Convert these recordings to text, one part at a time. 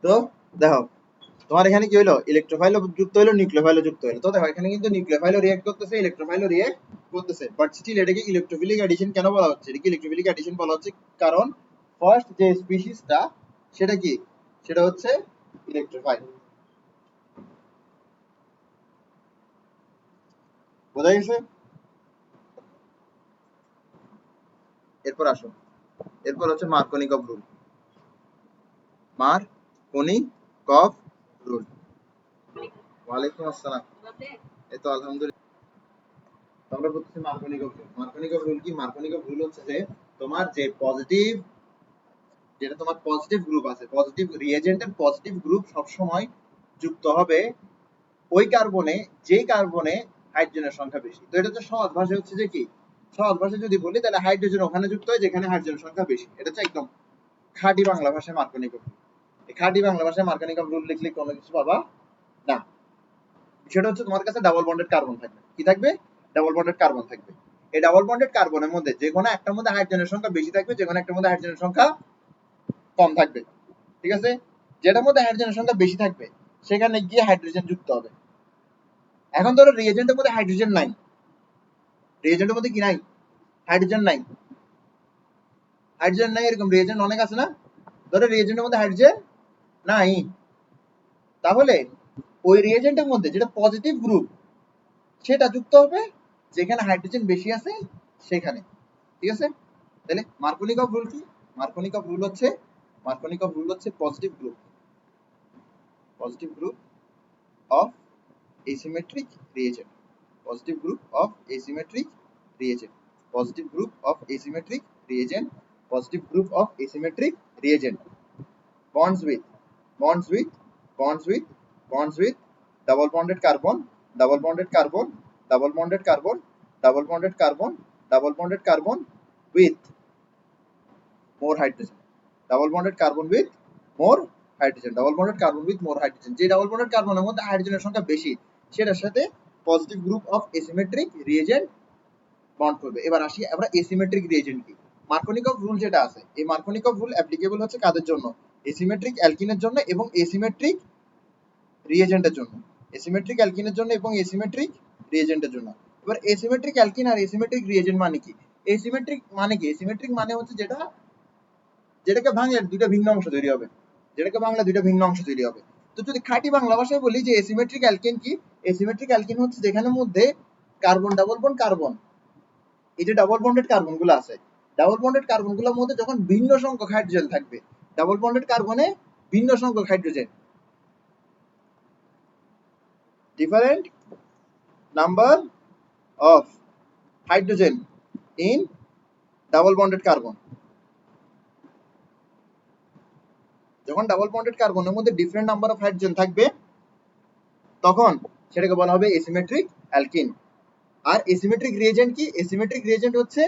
তো দেখো তোমার এখানে কি হলো, ইলেকট্রোফাইলও যুক্ত হলো, নিউক্লিওফাইলও যুক্ত হলো। তো দেখো এখানে কিন্তু নিউক্লিওফাইলও রিঅ্যাক্ট করতেছে, ইলেকট্রোফাইলও রিঅ্যাক্ট করতেছে, বাট স্টিল এটাকে ইলেকট্রোফিলিক অ্যাডিশন কেন বলা হচ্ছে? এটাকে ইলেকট্রোফিলিক অ্যাডিশন বলা হচ্ছে কারণ ফার্স্ট যে স্পিসিসটা সেটা কি, সেটা হচ্ছে ইলেকট্রোফাইল। বোঝা গেছে? এরপর আসো, এরপর হচ্ছে মার্কোনিকভ রুল। মার্কোনিকভ রুল। ওয়ালাইকুম আসসালাম। এই তো আলহামদুলিল্লাহ। আমরা বলতেছি মার্কোনিকভ রুল। মার্কোনিকভ রুল কি? মার্কোনিকভ রুল হচ্ছে যে তোমার যে পজিটিভ, যেটা তোমার পজিটিভ গ্রুপ আছে, পজিটিভ রিএজেন্টের পজিটিভ গ্রুপ সবসময় যুক্ত হবে ওই কার্বনে যে কার্বনে হাইড্রোজেনের সংখ্যা বেশি। তো এটা হচ্ছে সহজ ভাষায় হচ্ছে যে কি, সহজ ভাষায় যদি বলি তাহলে হাইড্রোজেন ওখানে যুক্ত হয় যেখানে হাইড্রোজেনের সংখ্যা বেশি। এটা হচ্ছে একদম খাঁটি বাংলা ভাষায় মার্কোনিকভ রুল। এই খাঁটি বাংলা ভাষায় মার্কোনিকভ রুল লিখলে কোনো কিছু পাবা না। সেটা হচ্ছে তোমার কাছে ডাবল বন্ডেড কার্বন থাকবে। কি থাকবে? ডাবল বন্ডেড কার্বন থাকবে। এই ডাবল বন্ডেড কার্বনের মধ্যে যে কোনো একটার মধ্যে হাইড্রোজেনের সংখ্যা বেশি থাকবে, যে কোনো একটার মধ্যে হাইড্রোজেনের সংখ্যা কম থাকবে। ঠিক আছে? যেটার মধ্যে হাইড্রোজেনের সংখ্যা বেশি থাকবে সেখানে গিয়ে হাইড্রোজেন যুক্ত হবে। এখন ধরো রিএজেন্টের মধ্যে হাইড্রোজেন নাই, রিএজেন্টের মধ্যে কি নাই? হাইড্রোজেন নাই। হাইড্রোজেন নাই এরকম রিএজেন্ট অনেক আছে না? ধরো রিএজেন্টের মধ্যে হাইড্রোজেন নাই, তাহলে ওই রিএজেন্টের মধ্যে যেটা পজিটিভ গ্রুপ সেটা যুক্ত হবে যেখানে হাইড্রোজেন বেশি আছে সেখানে। ঠিক আছে? তাহলে মার্কোনিকভ রুল কি? মার্কোনিকভ রুল হচ্ছে, মার্কোনিকভ রুল হচ্ছে positive group, positive group of asymmetric reagent, positive group of asymmetric reagent, positive group of asymmetric reagent, positive group of asymmetric reagent, bonds with bonds with bonds with bonds with double bonded carbon, double bonded carbon, double bonded carbon, double bonded carbon, double bonded carbon with more hydrogen, double bonded carbon with more hydrogen, double bonded carbon with more hydrogen। যে double bonded কার্বনের মধ্যে হাইড্রোজেনের সংখ্যা বেশি সেটার সাথে positive group of asymmetric reagent bond করবে। এবার আসি আমরা এসিমেট্রিক রিএজেন্ট কি। মার্কোনিকভ রুল যেটা আছে, এই মার্কোনিকভ রুল অ্যাপ্লিকেবল হচ্ছে কাদের জন্য? এসিমেট্রিক অ্যালকিনের জন্য এবং এসিমেট্রিক রিএজেন্টের জন্য, এসিমেট্রিক অ্যালকিনের জন্য এবং এসিমেট্রিক রিএজেন্টের জন্য। এবার এসিমেট্রিক অ্যালকিন আর এসিমেট্রিক রিএজেন্ট মানে কি? এসিমেট্রিক মানে কি? এসিমেট্রিক মানে হচ্ছে যেটা, যেটাকে ভাঙলে দুইটা ভিন্ন অংশ তৈরি হবে, যেটাকে ভাঙলে দুইটা ভিন্ন অংশ তৈরি হবে। তো যদি খাঁটি বাংলা ভাষায় বলি যে এসিমেট্রিক অ্যালকেন কি, এসিমেট্রিক অ্যালকেন হচ্ছে যেখানে মধ্যে কার্বন ডাবল বন্ড কার্বন, এই যে ডাবল বন্ডেড কার্বন গুলো আছে, ডাবল বন্ডেড কার্বন গুলোর মধ্যে যখন ভিন্ন সংখ্যক হাইড্রোজেন থাকবে, ডাবল বন্ডেড কার্বনে ভিন্ন সংখ্যক hydrogen, different number of hydrogen in double bonded carbon, যখন ডাবল বন্ডেড কার্বনের মধ্যে ডিফারেন্ট নাম্বার অফ হাইড্রোজেন থাকবে তখন সেটাকে বলা হবে এসিমেট্রিক অ্যালকিন। আর এসিমেট্রিক রিএজেন্ট কি? এসিমেট্রিক রিএজেন্ট হচ্ছে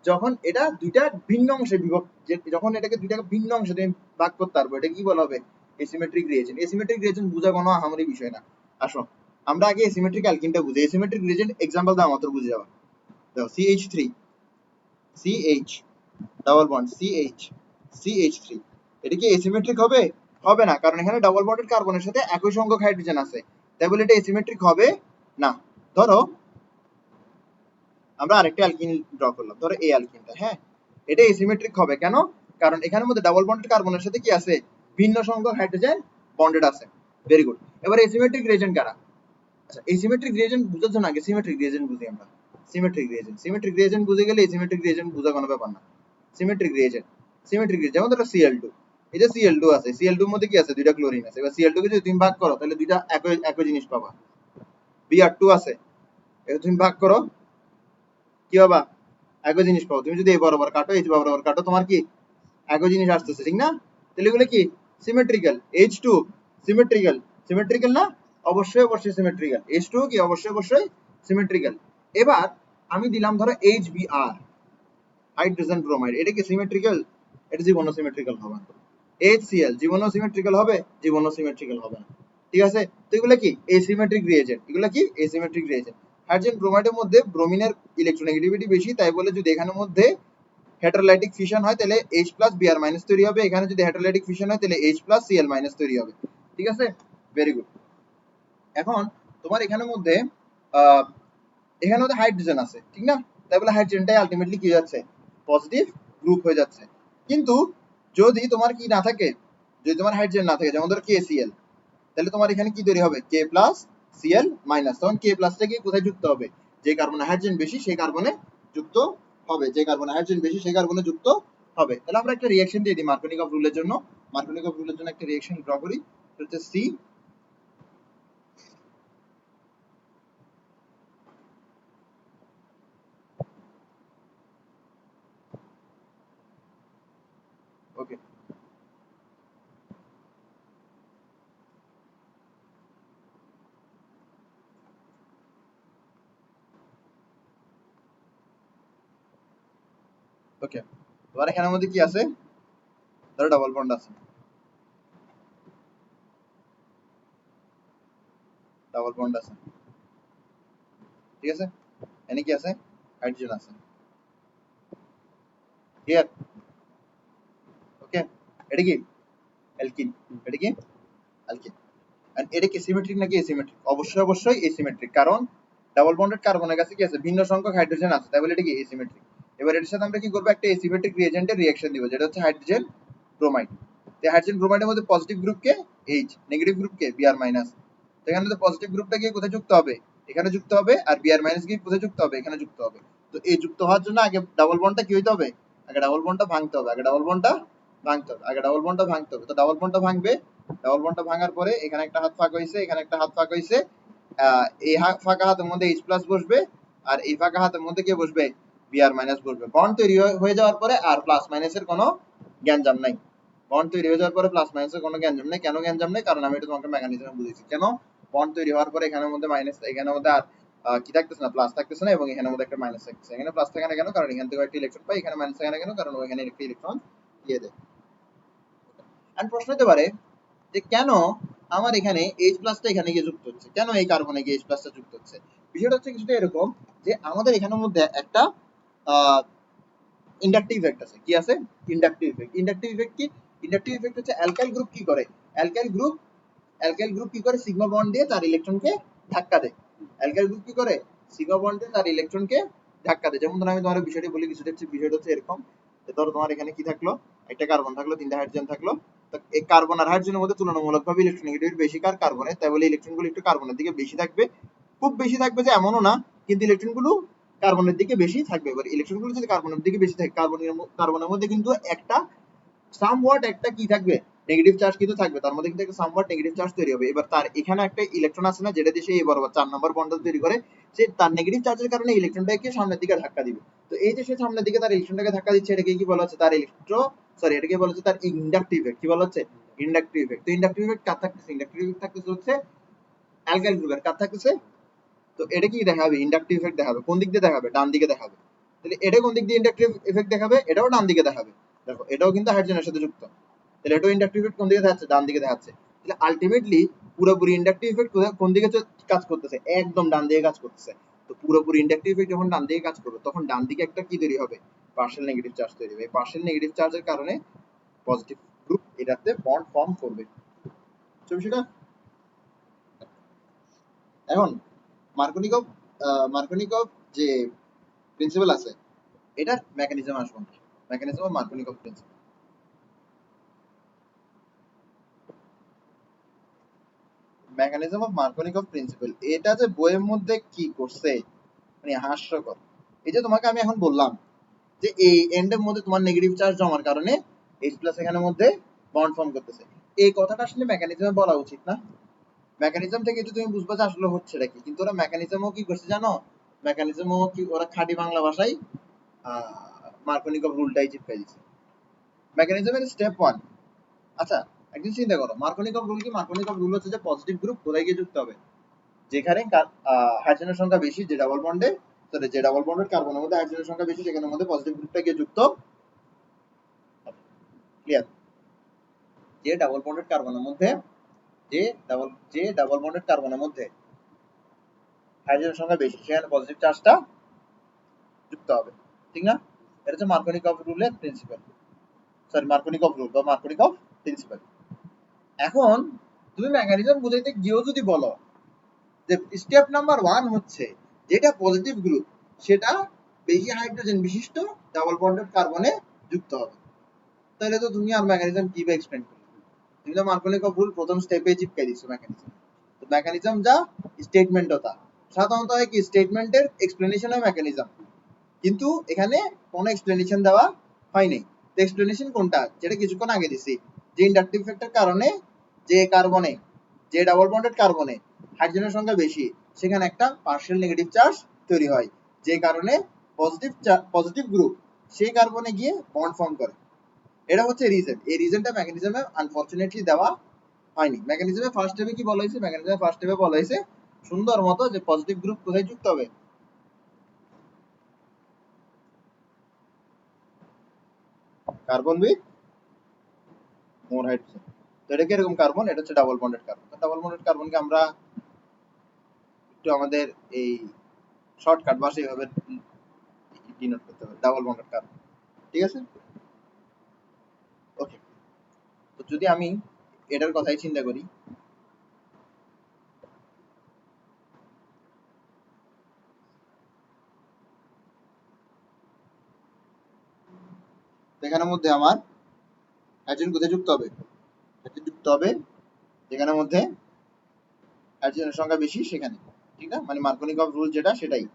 যখন এটা দুইটা ভিন্ন অংশে বিভক্ত, যখন এটাকে দুইটা ভিন্ন অংশে তুমি ভাগ করতে পারবো, এটা কি বলা হবে? এসিমেট্রিক রিএজেন্ট। এসিমেট্রিক রিএজেন্ট বোঝা কোনো আহামরি বিষয় না। আসো আমরা আগে এসিমেট্রিক অ্যালকিনটা বুঝি। এসিমেট্রিক রিএজেন্ট এক্সাম্পল দাও মাত্র বুঝে যাবা। দেখো CH3, CH double bond CH, CH3, এটা কি এসিমেট্রিক হবে? হবে না, কারণ এখানে ডাবল বন্ডেড কার্বনের সাথে একই সংখ্যক হাইড্রোজেন আছে, তাই বলে এটা এসিমেট্রিক হবে না। ধরো আমরা আরেকটা অ্যালকিন ড্র করলাম, ধরো এই অ্যালকিনটা, হ্যাঁ, এটা এসিমেট্রিক হবে কেন? কারণ এখানের মধ্যে ডাবল বন্ডেড কার্বনের সাথে কি আছে? ভিন্ন সংখ্যক হাইড্রোজেন বন্ডেড আছে। Very good. এবার এসিমেট্রিক রিএজেন্ট কারা? আচ্ছা, এসিমেট্রিক রিএজেন্ট বুঝার জন্য আগে সিমেট্রিক রিএজেন্ট বুঝি আমরা। সিমেট্রিক রিএজেন্ট, সিমেট্রিক রিএজেন্ট বুঝে গেলে এসিমেট্রিক রিএজেন্ট বোঝা কোনো ব্যাপার না। সিমেট্রিক রিএজেন্ট, সিমেট্রিক রিএজেন্ট যেমন ধরো Cl2, এই যে Cl2 আছে, Cl2 এর মধ্যে কি আছে? দুইটা ক্লোরিন আছে। এবার Cl2 কে যদি তুমি ভাগ করো তাহলে দুইটা একই একই জিনিস পাবা। Br2 আছে, এটা তুমি ভাগ করো কি পাবা? একই জিনিস পাবো। তুমি যদি এই বরাবর কাটো, এই বরাবর কাটো, তোমার কি একই জিনিস আসতেছে, ঠিক না? তাহলে এগুলো কি সিমেট্রিক্যাল। H2 সিমেট্রিক্যাল, সিমেট্রিক্যাল না? অবশ্যই অবশ্যই সিমেট্রিক্যাল। H2 কি অবশ্যই অবশ্যই সিমেট্রিক্যাল। এবার আমি দিলাম ধরো HBr, হাইড্রোজেন ব্রোমাইড, এটা কি সিমেট্রিক্যাল? এটা জীবনও সিমেট্রিক্যাল হবে না। HCl জীবনও সিমেট্রিক্যাল হবে? জীবনও সিমেট্রিক্যাল হবে না। ঠিক আছে? তো এগুলো কি এসিমেট্রিক রিএজেন্ট, এগুলো কি এসিমেট্রিক রিএজেন্ট। হাইড্রোজেন ব্রোমাইডের মধ্যে ব্রোমিনের ইলেকট্রোনেগেটিভিটি বেশি, তাই বলে যদি এখানের মধ্যে হেটারোলাইটিক ফিশন হয় তাহলে H প্লাস Br মাইনাস তৈরি হবে, এখানে যদি হেটারোলাইটিক ফিশন হয় তাহলে H প্লাস Cl মাইনাস তৈরি হবে। ঠিক আছে, ভেরি গুড। এখন তোমার এখানের মধ্যে এখানে মধ্যে হাইড্রোজেন আছে, ঠিক না? তাই বলে হাইড্রোজেনটাই আলটিমেটলি কি হয়ে যাচ্ছে, পজিটিভ গ্রুপ হয়ে যাচ্ছে। কিন্তু যদি তোমার কি না থাকে, যদি তোমার হাইড্রোজেন না থাকে, যেমন ধরো KCl, তাহলে তোমার এখানে কি তৈরি হবে, K প্লাস Cl মাইনাস। তখন K প্লাসটা গিয়ে কোথায় যুক্ত হবে, যে কার্বনে হাইড্রোজেন বেশি সেই কার্বনে যুক্ত হবে, যে কার্বনে হাইড্রোজেন বেশি সেই কার্বনে যুক্ত হবে। তাহলে আমরা একটা রিঅ্যাকশন দিয়ে দিই মার্কোনিকভ রুলের জন্য। মার্কোনিকভ রুলের জন্য একটা রিঅ্যাকশন ড্র করি, সেটা হচ্ছে C। ওকে, ওকে। তোমার এখানের মধ্যে কি আছে, ধরো ডাবল বন্ড আছে, ডাবল বন্ড আছে, ঠিক আছে। এখানে কি আছে, হাইড্রোজেন আছে, ক্লিয়ার? ওকে, এটা কি অ্যালকিন, এটা কি অ্যালকিন। এন্ড এটা কি সিমেট্রিক নাকি এসিমেট্রিক? অবশ্যই অবশ্যই এসিমেট্রিক, কারণ ডাবল বন্ডেড কার্বনের কাছে কি আছে, ভিন্ন সংখ্যক হাইড্রোজেন আছে, তাই বলে এটা কি এসিমেট্রিক। এবার এর সাথে আমরা কি করব, একটা এসিমেট্রিক রিএজেন্টের রিঅ্যাকশন দিব, যেটা হচ্ছে হাইড্রোজেন ব্রোমাইড। এই হাইড্রোজেন ব্রোমাইডের মধ্যে পজিটিভ গ্রুপকে H, নেগেটিভ গ্রুপকে Br মাইনাস। তো এখানে তো পজিটিভ গ্রুপটা গিয়ে কোথায় যুক্ত হবে, এখানে যুক্ত হবে, আর Br মাইনাস গিয়ে কোথায় যুক্ত হবে, এখানে যুক্ত হবে। তো এই যুক্ত হওয়ার জন্য আগে ডাবল বন্ডটা কি হইতে হবে, আগে ডাবল বন্ডটা ভাঙতে হবে, আগে ডাবল বন্ডটা ভাঙতে হবে, আগে ডাবল বন্ডটা ভাঙতে হবে। তো ডাবল বন্ডটা ভাঙবে, ডাবল বন্ডটা ভাঙার পরে এখানে একটা হাত ফাঁকা হইছে, এখানে একটা হাত ফাঁকা হইছে, এই ফাঁকা হাতের মধ্যে H প্লাস বসবে, আর এই ফাঁকা হাতের মধ্যে কে বসবে, Br মাইনাস বসবে। বন্ড তৈরি হয়ে যাওয়ার পরে আর প্লাস মাইনাসের কোনো গ্যাঞ্জাম নাই। বন্ড তৈরি হয়ে যাওয়ার পরে প্লাস মাইনাসের কোনো গ্যাঞ্জাম নেই। কেন গ্যাঞ্জাম নেই, কারণ আমি এটা তোমাকে মেকানিজম বুঝেছি। কেন, বন্ড তৈরি হওয়ার পরে এখানের মধ্যে মাইনাস, এখানের মধ্যে আর কি থাকতেছে না, প্লাস থাকতেছে না, এবং এখানের মধ্যে একটা মাইনাস থাকতেছে। এখানে প্লাস থাকে না কেন, কারণ এখান থেকে একটা ইলেকট্রন পাই, এখানে মাইনাস থাকে না কেন, কারণ ওইখানে একটা ইলেকট্রন দিয়ে দেয়। এন্ড প্রশ্ন হতে পারে যে কেন আমার এখানে H প্লাসটা এখানে গিয়ে যুক্ত হচ্ছে, কেন এই কার্বনে গিয়ে H প্লাসটা যুক্ত হচ্ছে। বিষয়টা হচ্ছে কিছুটা এরকম, যে আমাদের এখানের মধ্যে একটা ইন্ডাকটিভ ইফেক্ট আছে। কি আছে, ইন্ডাকটিভ ইফেক্ট। ইন্ডাকটিভ ইফেক্ট কি, ইন্ডাকটিভ ইফেক্ট হচ্ছে অ্যালকাইল গ্রুপ কি করে, অ্যালকাইল গ্রুপ কি করে, সিগমা বন্ড দিয়ে তার ইলেকট্রনকে ধাক্কা দেয়। অ্যালকাইল গ্রুপ কি করে, সিগমা বন্ড দিয়ে তার ইলেকট্রনকে ধাক্কা দেয়। যেমন ধরো আমি তোমার বিষয়টি বলি, বিষয়টা হচ্ছে এরকম, যে ধরো তোমার এখানে কি থাকলো, একটা কার্বন থাকলো, তিনটা হাইড্রোজেন থাকলো। তো এই কার্বন আর হাইড্রোজেনের মধ্যে তুলনামূলকভাবে ইলেকট্রোনেগেটিভিটি বেশি কার, কার্বনের, তাই বলে ইলেকট্রনগুলো একটু কার্বনের দিকে বেশি থাকবে। খুব বেশি থাকবে যে এমনও না, কিন্তু ইলেকট্রনগুলো কার্বনের দিকে বেশি থাকবে। এবার ইলেকট্রনগুলো যদি কার্বনের দিকে বেশি থাকে, কার্বনের মধ্যে কিন্তু একটা সামওয়াট একটা কি থাকবে, নেগেটিভ চার্জ কিন্তু থাকবে, তার মধ্যে কিন্তু একটা সামওয়াট নেগেটিভ চার্জ তৈরি হবে। এবার তার এখানে একটা ইলেকট্রন আছে না, যেটা দিয়ে সে এই বরাবর 4 নম্বর বন্ডটা তৈরি করে, সে তার নেগেটিভ চার্জের কারণে ইলেকট্রনটাকে সামনের দিকে ধাক্কা দিবে। তো এই যে সে সামনের দিকে তার ইলেকট্রনটাকে ধাক্কা দিচ্ছে, এটাকে কি বলা হচ্ছে, তার এটাকে বলা হচ্ছে তার ইন্ডাকটিভ ইফেক্ট। কি বলা হচ্ছে, ইন্ডাকটিভ ইফেক্ট। তো ইন্ডাকটিভ ইফেক্ট কার থাকতেছে, ইন্ডাকটিভ ইফেক্ট থাকতেছে হচ্ছে অ্যালকাইল গ্রুপের, কার থাকতেছে। তো এটা কি দেখাবে, ইন্ডাকটিভ ইফেক্ট দেখাবে। কোন দিক দিয়ে দেখাবে, ডান দিকে দেখাবে। তাহলে এটা কোন দিক দিয়ে ইন্ডাকটিভ ইফেক্ট দেখাবে, এটাও ডান দিকে দেখাবে। দেখো এটাও কিন্তু হাইড্রোজেনের সাথে যুক্ত, তাহলে এটাও ইন্ডাকটিভ ইফেক্ট কোন দিকে দেখাচ্ছে, ডান দিকে দেখাচ্ছে। তাহলে আলটিমেটলি পুরোপুরি ইন্ডাকটিভ ইফেক্ট কোন দিকে কাজ করতেছে, একদম ডান দিকে কাজ করতেছে। তো পুরোপুরি ইন্ডাকটিভ ইফেক্ট যখন ডান দিকে কাজ করবে, তখন ডান দিকে একটা কি তৈরি হবে, পার্শিয়াল নেগেটিভ চার্জ তৈরি হবে। এই পার্শিয়াল নেগেটিভ চার্জের কারণে পজিটিভ গ্রুপ এটাতে বন্ড ফর্ম করবে। বিষয়টা এখন মার্কোনিকভ মার্কোনিকভ যে প্রিন্সিপাল আছে, এটার মেকানিজম আসবো, mechanism of Markovnikov principle. Mechanism of Markovnikov principle, এটা যে বইয়ের মধ্যে কি করছে, মানে হাস্যকর। এই যে তোমাকে আমি এখন বললাম যে এই এন্ডের মধ্যে তোমার নেগেটিভ চার্জ জমার কারণে H প্লাস এখানের মধ্যে বন্ড ফর্ম করতেছে, এই কথাটা আসলে মেকানিজমে বলা উচিত না। মেকানিজম থেকে যদি তুমি বুঝবা যে আসলে হচ্ছে কি, কিন্তু ওরা মেকানিজমও কি করছে জানো, মেকানিজমও কি ওরা খাঁটি বাংলা ভাষায় মার্কোনিকভ রুলটাই চিপকাই দিচ্ছে। মেকানিজমের স্টেপ 1, আচ্ছা একদিন চিন্তা করো, মার্কোনিকভ রুল কি, মার্কোনিকভ রুল হচ্ছে যে পজিটিভ গ্রুপ কোথায় গিয়ে যুক্ত হবে, যেখানে হাইড্রোজেনের সংখ্যা বেশি, যে ডাবল বন্ডে, সরি যে ডাবল বন্ডের কার্বনের মধ্যে হাইড্রোজেনের সংখ্যা বেশি, সেখানের মধ্যে পজিটিভ গ্রুপটা গিয়ে যুক্ত হবে। ক্লিয়ার? যে ডাবল বন্ডেড কার্বনের মধ্যে, যে ডাবল বন্ডেড কার্বনের মধ্যে হাইড্রোজেনের সংখ্যা বেশি, সেখানে পজিটিভ চার্জটা যুক্ত হবে, ঠিক না? এটা হচ্ছে মার্কোনিকভ রুলের প্রিন্সিপাল, সরি মার্কোনিকভ রুল বা মার্কোনিকভ প্রিন্সিপাল। এখন তুমি মেকানিজম বুঝাইতে গিয়েও যদি বলো যে স্টেপ নাম্বার 1 হচ্ছে যেটা পজিটিভ গ্রুপ সেটা বেশি হাইড্রোজেন বিশিষ্ট ডাবল বন্ডেড কার্বনে যুক্ত হবে, তাহলে তো তুমি আর মেকানিজম কি বা এক্সপ্লেন করবে? তুমি তো মার্কোনিকভ রুল প্রথম স্টেপে চিপকাই দিচ্ছ মেকানিজম। তো মেকানিজম যা স্টেটমেন্টও তা। সাধারণত হয় কি স্টেটমেন্টের এক্সপ্লেনেশন হয় মেকানিজম, কিন্তু এখানে কোনো এক্সপ্লেনেশন দেওয়া হয়নি। তো এক্সপ্লেনেশন কোনটা, যেটা কিছুক্ষণ আগে দিছি, যে ইন্ডাকটিভ ইফেক্টের কারণে যে কার্বনে, যে ডাবল বন্ডেড কার্বনে হাইড্রোজেনের সংখ্যা বেশি সেখানে একটা পার্শিয়াল নেগেটিভ চার্জ তৈরি হয়, যে কারণে পজিটিভ গ্রুপ সেই কার্বনে গিয়ে বন্ড ফর্ম করে। এটা হচ্ছে রিজন। এই রিজনটা মেকানিজমে আনফরচুনেটলি দেওয়া হয়নি। মেকানিজমে ফার্স্ট স্টেপে কি বলা হয়েছে, মেকানিজমে ফার্স্ট স্টেপে বলা হয়েছে সুন্দর মতো যে পজিটিভ গ্রুপ কোথায় যুক্ত হবে, কার্বন উইথ মোর হাইড্রোজেন। তো এটা কি এরকম কার্বন, এটা হচ্ছে double bonded carbon. Double bonded কার্বনকে আমরা একটু আমাদের এই শর্টকাট ভাষায় এইভাবে ডিনোট করতে হবে, ডাবল বন্ডেড কার্বন। ঠিক আছে, ওকে। তো যদি আমি এটার কথাই চিন্তা করি, এখানের মধ্যে আমার হাইড্রোজেন কোথায় যুক্ত হবে, হাইড্রোজেন যুক্ত হবে যেখানের মধ্যে হাইড্রোজেনের সংখ্যা বেশি সেখানে, ঠিক না? মানে মার্কোনিকভ রুল যেটা সেটাই,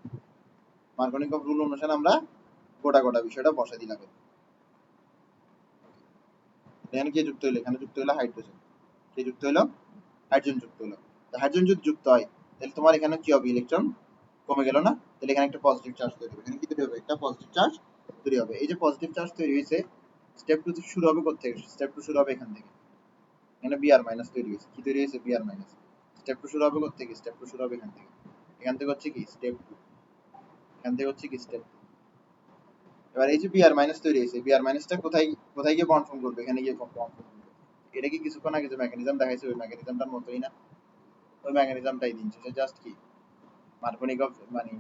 মার্কোনিকভ রুল অনুসারে আমরা গোটা গোটা বিষয়টা বসা দিলাম। এখানে কে যুক্ত হলো, এখানে যুক্ত হলো হাইড্রোজেন, কে যুক্ত হলো, হাইড্রোজেন যুক্ত হলো। তো হাইড্রোজেন যদি যুক্ত হয় তাহলে তোমার এখানে কি হবে, ইলেকট্রন কমে গেল না? তাহলে এখানে একটা পজিটিভ চার্জ তৈরি হবে, এখানে কি তৈরি হবে, একটা পজিটিভ চার্জ তৈরি হবে। এই যে পজিটিভ চার্জ তৈরি হয়েছে, স্টেপ 2 শুরু হবে কোথা থেকে, স্টেপ 2 শুরু হবে এখান থেকে, এখানে বিআর মাইনাস তৈরি হয়েছে, কি তৈরি হয়েছে, বিআর মাইনাস। স্টেপ 2 শুরু হবে কোথা থেকে, স্টেপ 2 শুরু হবে এখান থেকে, এখান থেকে হচ্ছে কি স্টেপ 2, এখান থেকে হচ্ছে কি স্টেপ। এবার এই যে বিআর মাইনাস তৈরি হয়েছে, বিআর মাইনাসটা কোথায় কোথায় গিয়ে বন্ড ফর্ম করবে, এখানে গিয়ে বন্ড ফর্ম করবে। এটা কি কিছুক্ষণ আগে যে মেকানিজম দেখাইছে ওই মেকানিজমটার মতোই না? ওই মেকানিজমটাই দিন শেষে জাস্ট কি মার্কোনিকভ মানে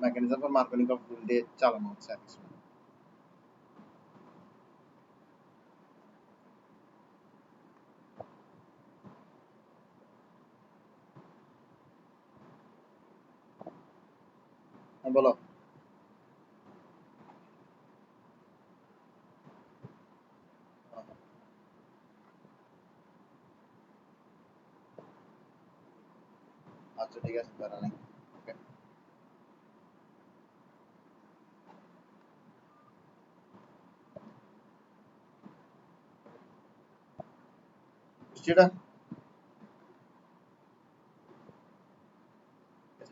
মেকানিজম ফর মার্কোনিকভ রুল দিয়ে চালানো হচ্ছে আর কিছু। বলো। আচ্ছা ঠিক আছে, তারা নাই। Okay. সেটা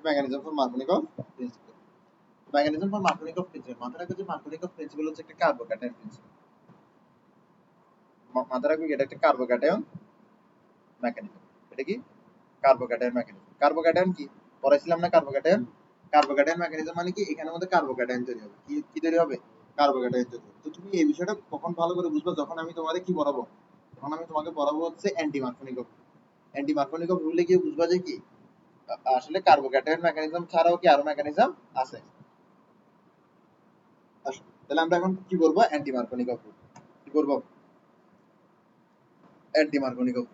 mechanism for Markovnikov principle. Mechanism for Markovnikov principle মাথায় রাখবে যে মার্কোনিকভ প্রিন্সিপাল হচ্ছে একটা কার্বোক্যাটায়ন প্রিন্সিপাল। মাথায় রাখবে এটা একটা কার্বোক্যাটায়ন মেকানিজম। এটা কি কার্বোক্যাটায়ন মেকানিজম। কার্বোক্যাটায়ন কি পড়াইছিলাম না, কার্বোক্যাটায়ন। কার্বোক্যাটায়ন মেকানিজম মানে কি এখানের মধ্যে কার্বোক্যাটায়ন তৈরি হবে, কি কি তৈরি হবে, কার্বোক্যাটায়ন তৈরি হবে। তো তুমি এই বিষয়টা কখন ভালো করে বুঝবে, যখন আমি তোমাকে কি পড়াবো, তখন আমি তোমাকে পড়াবো হচ্ছে অ্যান্টি মার্কোনিকভ। অ্যান্টি মার্কোনিকভ রুলে গিয়ে বুঝবা যে কি আসলে কার্বোক্যাটায়ন মেকানিজম ছাড়াও কি আরো মেকানিজম আছে। তাহলে আমরা এখন কি করবো, অ্যান্টি মার্কোনিকভ রুল কি করবো, অ্যান্টি মার্কোনিকভ।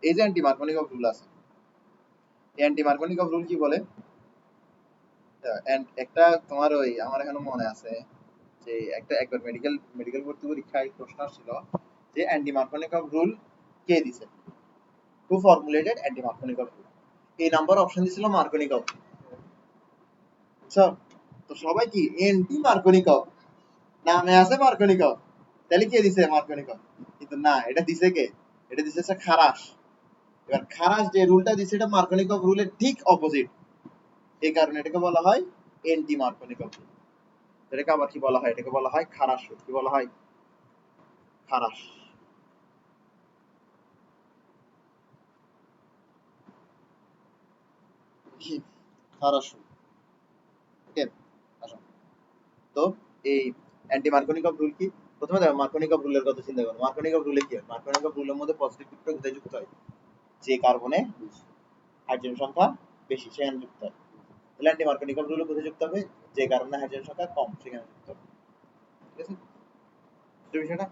এই যে অ্যান্টি মার্কোনিকভ রুল আছে, এই অ্যান্টি মার্কোনিকভ রুল কি বলে, একটা তোমার ওই আমার এখনো মনে আছে যে একটা একবার মেডিকেল মেডিকেল ভর্তি পরীক্ষায় প্রশ্ন ছিল যে অ্যান্টি মার্কোনিকভ রুল কে দিছে, হু ফর্মুলেটেড অ্যান্টি মার্কোনিকভ রুল। এই নাম্বার অপশন দিছিল মার্কোনিকভ, বুঝছো? তো সবাই কি অ্যান্টি মার্কোনিকভ, নামে আছে মার্কোনিকভ, তাহলে কে দিছে মার্কোনিকভ, কিন্তু না, এটা দিছে কে, এটা দিছে খারাস। এবার খারাস যে রুলটা দিছে এটা মার্কোনিকভ রুলের ঠিক অপোজিট, এই কারণে এটাকে বলা হয় অ্যান্টি মার্কোনিকভ রুল। এটাকে আবার কি বলা হয়, এটাকে বলা হয় খারাস রুল। কি বলা হয়, খারাস। খারাস রুল। ওকে, আসো। তো এই অ্যান্টি মার্কোনিকভ রুল কি, প্রথমে দেখো মার্কোনিকভ রুলের কথা চিন্তা করো। মার্কোনিকভ রুলে কি হয়, মার্কোনিকভ রুলের মধ্যে পজিটিভ দিকটা কোথায় যুক্ত হয়, যে কার্বনে হাইড্রোজেন সংখ্যা বেশি সেখানে যুক্ত হয়। তাহলে অ্যান্টি মার্কোনিকভ রুলে কোথায় যুক্ত হবে, যে কার্বনে হাইড্রোজেন সংখ্যা কম সেখানে যুক্ত হবে। ঠিক আছে বুঝতে বিষয়টা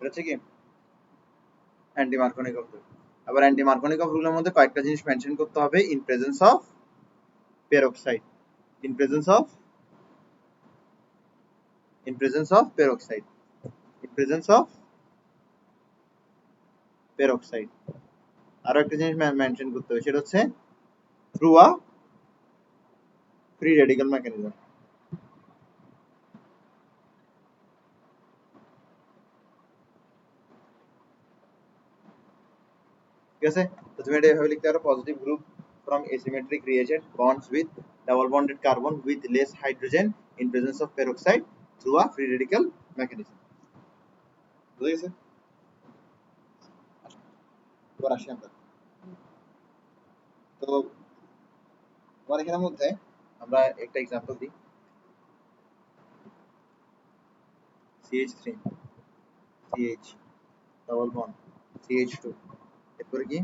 এটা হচ্ছে কি অ্যান্টি মার্কোনিকভ রুল আবার অ্যান্টি মার্কোনিকভ রুলের মধ্যে কয়েকটা জিনিস মেনশন করতে হবে in presence of peroxide in presence of peroxide in presence of peroxide আরো একটা জিনিস মেনশন করতে হবে সেটা হচ্ছে through a free radical mechanism ঠিক আছে তো তুমি এটা এভাবে লিখতে পারো positive group from asymmetric reagent bonds with double bonded carbon with less hydrogen in presence of peroxide through a free radical mechanism বুঝা গেছে এবার আসি আমরা তো তোমার এখানের মধ্যে আমরা একটা এক্সাম্পল দিই CH3 CH double bond CH2 এরপরে কি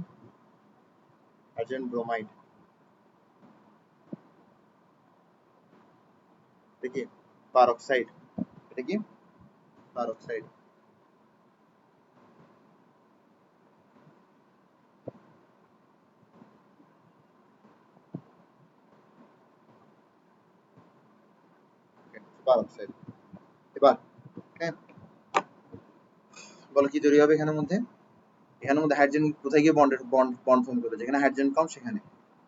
হাইড্রোজেন ব্রোমাইড এটা কি পারঅক্সাইড এটা কি পারঅক্সাইড পারঅক্সাইড এবার হ্যাঁ বলো কি তৈরি হবে এখানের মধ্যে হাইড্রোজেন কোথায় গিয়ে বন্ড ফর্ম করবে যেখানে হাইড্রোজেন কম সেখানে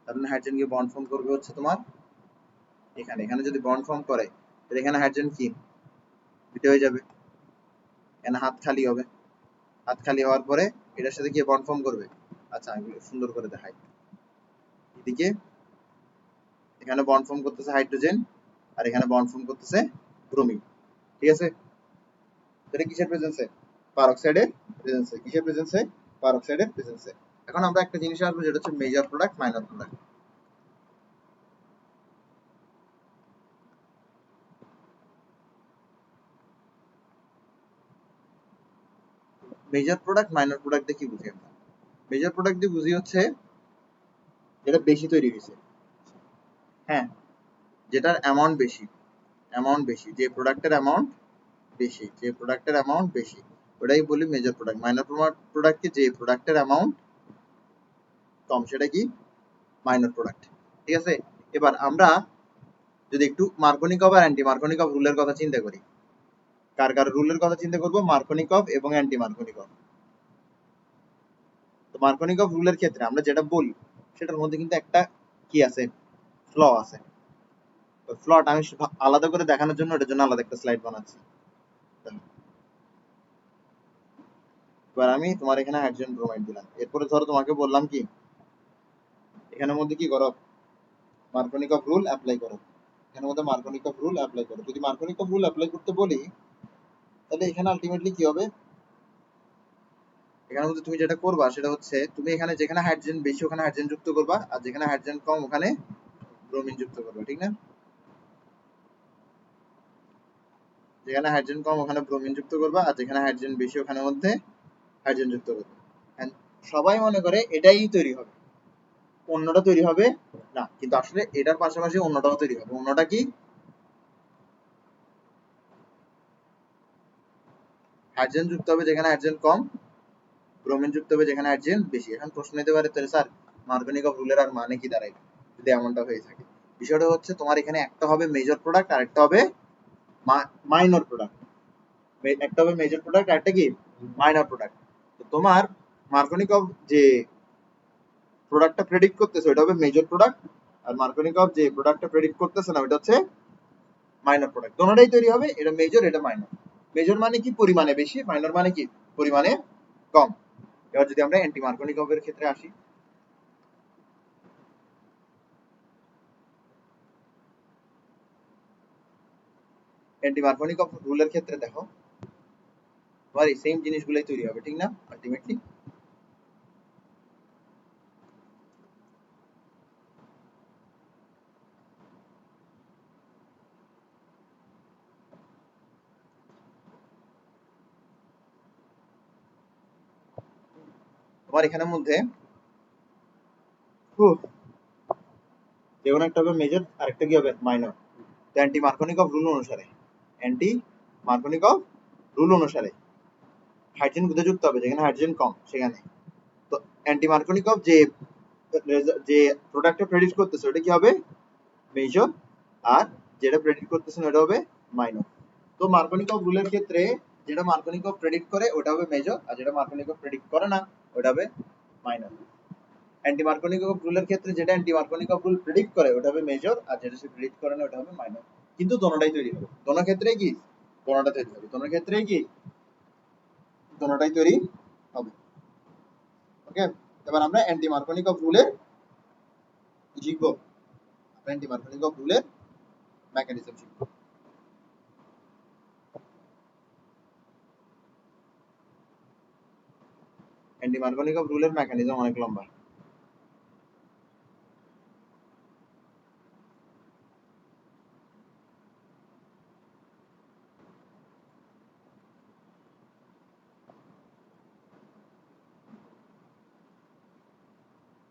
তার মানে হাইড্রোজেন গিয়ে বন্ড ফর্ম করবে হচ্ছে তোমার এখানে এখানে যদি বন্ড ফর্ম করে তাহলে এখানে হাইড্রোজেন কি দুটো হয়ে যাবে এখানে হাত খালি হবে হাত খালি হওয়ার পরে এটার সাথে গিয়ে বন্ড ফর্ম করবে আচ্ছা আমি সুন্দর করে দেখাই এদিকে এখানে বন্ড ফর্ম করতেছে হাইড্রোজেন আর এখানে বন্ড ফর্ম করতেছে ব্রোমিন ঠিক আছে এটা কিসের প্রেজেন্সে পারঅক্সাইডের প্রেজেন্সে কিসের প্রেজেন্সে পারঅক্সাইডের প্রেজেন্সে এখন আমরা একটা জিনিস আসবো যেটা হচ্ছে major product minor product major product minor product দিয়ে কি বুঝি আমরা মেজর প্রোডাক্ট দিয়ে বুঝি হচ্ছে যেটা বেশি তৈরি হয়েছে হ্যাঁ যেটার অ্যামাউন্ট বেশি যে প্রোডাক্টের অ্যামাউন্ট বেশি ওটাই বলি মেজর প্রোডাক্ট মাইনর প্রোডাক্টকে যে প্রোডাক্টের অ্যামাউন্ট কম সেটা কি মাইনর প্রোডাক্ট ঠিক আছে এবার আমরা যদি একটু মার্কোনিকভ আর অ্যান্টি মার্কোনিকভ রুলের কথা চিন্তা করি কার রুলের কথা চিন্তা করব মার্কোনিকভ এবং অ্যান্টি মার্কোনিকভ তো মার্কোনিকভ রুলের ক্ষেত্রে আমরা যেটা বলি সেটার মধ্যে কিন্তু একটা কি আছে ফ্ল আছে তো ফ্লটা আমি আলাদা করে দেখানোর জন্য এটার জন্য আলাদা একটা স্লাইড বানাচ্ছি এবার আমি তোমার এখানে হাইড্রোজেন ব্রোমাইড দিলাম এরপরে ধরো তোমাকে বললাম কি এখানের মধ্যে কি করো মার্কোনিকভ রুল অ্যাপ্লাই করো এখানের মধ্যে মার্কোনিকভ রুল অ্যাপ্লাই করো যদি মার্কোনিকভ রুল অ্যাপ্লাই করতে বলি তাহলে এখানে আলটিমেটলি কি হবে এখানের মধ্যে তুমি যেটা করবা সেটা হচ্ছে তুমি এখানে যেখানে হাইড্রোজেন বেশি ওখানে হাইড্রোজেন যুক্ত করবা আর যেখানে হাইড্রোজেন কম ওখানে ব্রোমিন যুক্ত করবা ঠিক না যেখানে হাইড্রোজেন কম ওখানে ব্রোমিন যুক্ত করবা আর যেখানে হাইড্রোজেন বেশি ওখানে মধ্যে হাইড্রোজেন যুক্ত করবা সবাই মনে করে এটাই তৈরি হবে অন্যটা তৈরি হবে না কিন্তু আসলে এটার পাশাপাশি অন্যটাও তৈরি হবে অন্যটা কি হাইড্রোজেন যুক্ত হবে যেখানে হাইড্রোজেন কম ব্রোমিন যুক্ত হবে যেখানে হাইড্রোজেন বেশি এখন প্রশ্ন নিতে পারে তাহলে স্যার মার্কোনিকভ রুলের আর মানে কি দাঁড়ায় যদি এমনটা হয়ে থাকে বিষয়টা হচ্ছে তোমার এখানে একটা হবে মেজর প্রোডাক্ট আর একটা হবে মাইনর প্রোডাক্ট একটা হবে মেজর প্রোডাক্ট আর একটা কি মাইনর প্রোডাক্ট তো তোমার মার্কোনিকভ যে প্রোডাক্টটা প্রেডিক্ট করতেছে ওটা হবে মেজর প্রোডাক্ট আর মার্কোনিকভ যে প্রোডাক্টটা প্রেডিক্ট করতেছে না ওটা হচ্ছে মাইনর প্রোডাক্ট দুটোটাই তৈরি হবে এটা মেজর এটা মাইনর মেজর মানে কি পরিমাণে বেশি মাইনর মানে কি পরিমাণে কম এবার যদি আমরা অ্যান্টি মার্কোনিকভের ক্ষেত্রে আসি, অ্যান্টি মার্কোনিকভ রুলের ক্ষেত্রে দেখো তোমার এই সেম জিনিসগুলোই তৈরি হবে, ঠিক না? আলটিমেটলি তোমার এখানের মধ্যে যে কোনো একটা হবে মেজর, আরেকটা কি হবে মাইনর। তো অ্যান্টি মার্কোনিকভ রুল অনুসারে, অ্যান্টি মার্কোনিকভ রুল অনুসারে হাইড্রোজেন কোথায় যুক্ত হবে? যেখানে হাইড্রোজেন কম সেখানে। তো অ্যান্টি মার্কোনিকভ যে প্রোডাক্টটা প্রেডিক্ট করতেছে ওটা কি হবে? মেজর। আর যেটা প্রেডিক্ট করতেছে ওটা হবে মাইনর। তো মার্কোনিকভ রুলের ক্ষেত্রে যেটা মার্কোনিকভ প্রেডিক্ট করে ওটা হবে মেজর, আর যেটা মার্কোনিকভ প্রেডিক্ট করে না ওটা হবে মাইনর। অ্যান্টি মার্কোনিকভ রুলের ক্ষেত্রে যেটা অ্যান্টি মার্কোনিকভ রুল প্রেডিক্ট করে ওটা হবে মেজর, আর যেটা সে প্রেডিক্ট করে না ওটা হবে মাইনর। কিন্তু দোনোটাই তৈরি হবে, দোনো ক্ষেত্রেই কি দোনোটা তৈরি হবে, দোনো ক্ষেত্রেই কি দোনোটাই তৈরি হবে। ওকে, এবার আমরা অ্যান্টি মার্কোনিকভ রুলের কি শিখবো? অ্যান্টি মার্কোনিকভ রুলের মেকানিজম শিখবো। অ্যান্টি মার্কোনিকভ রুলের মেকানিজম অনেক লম্বা।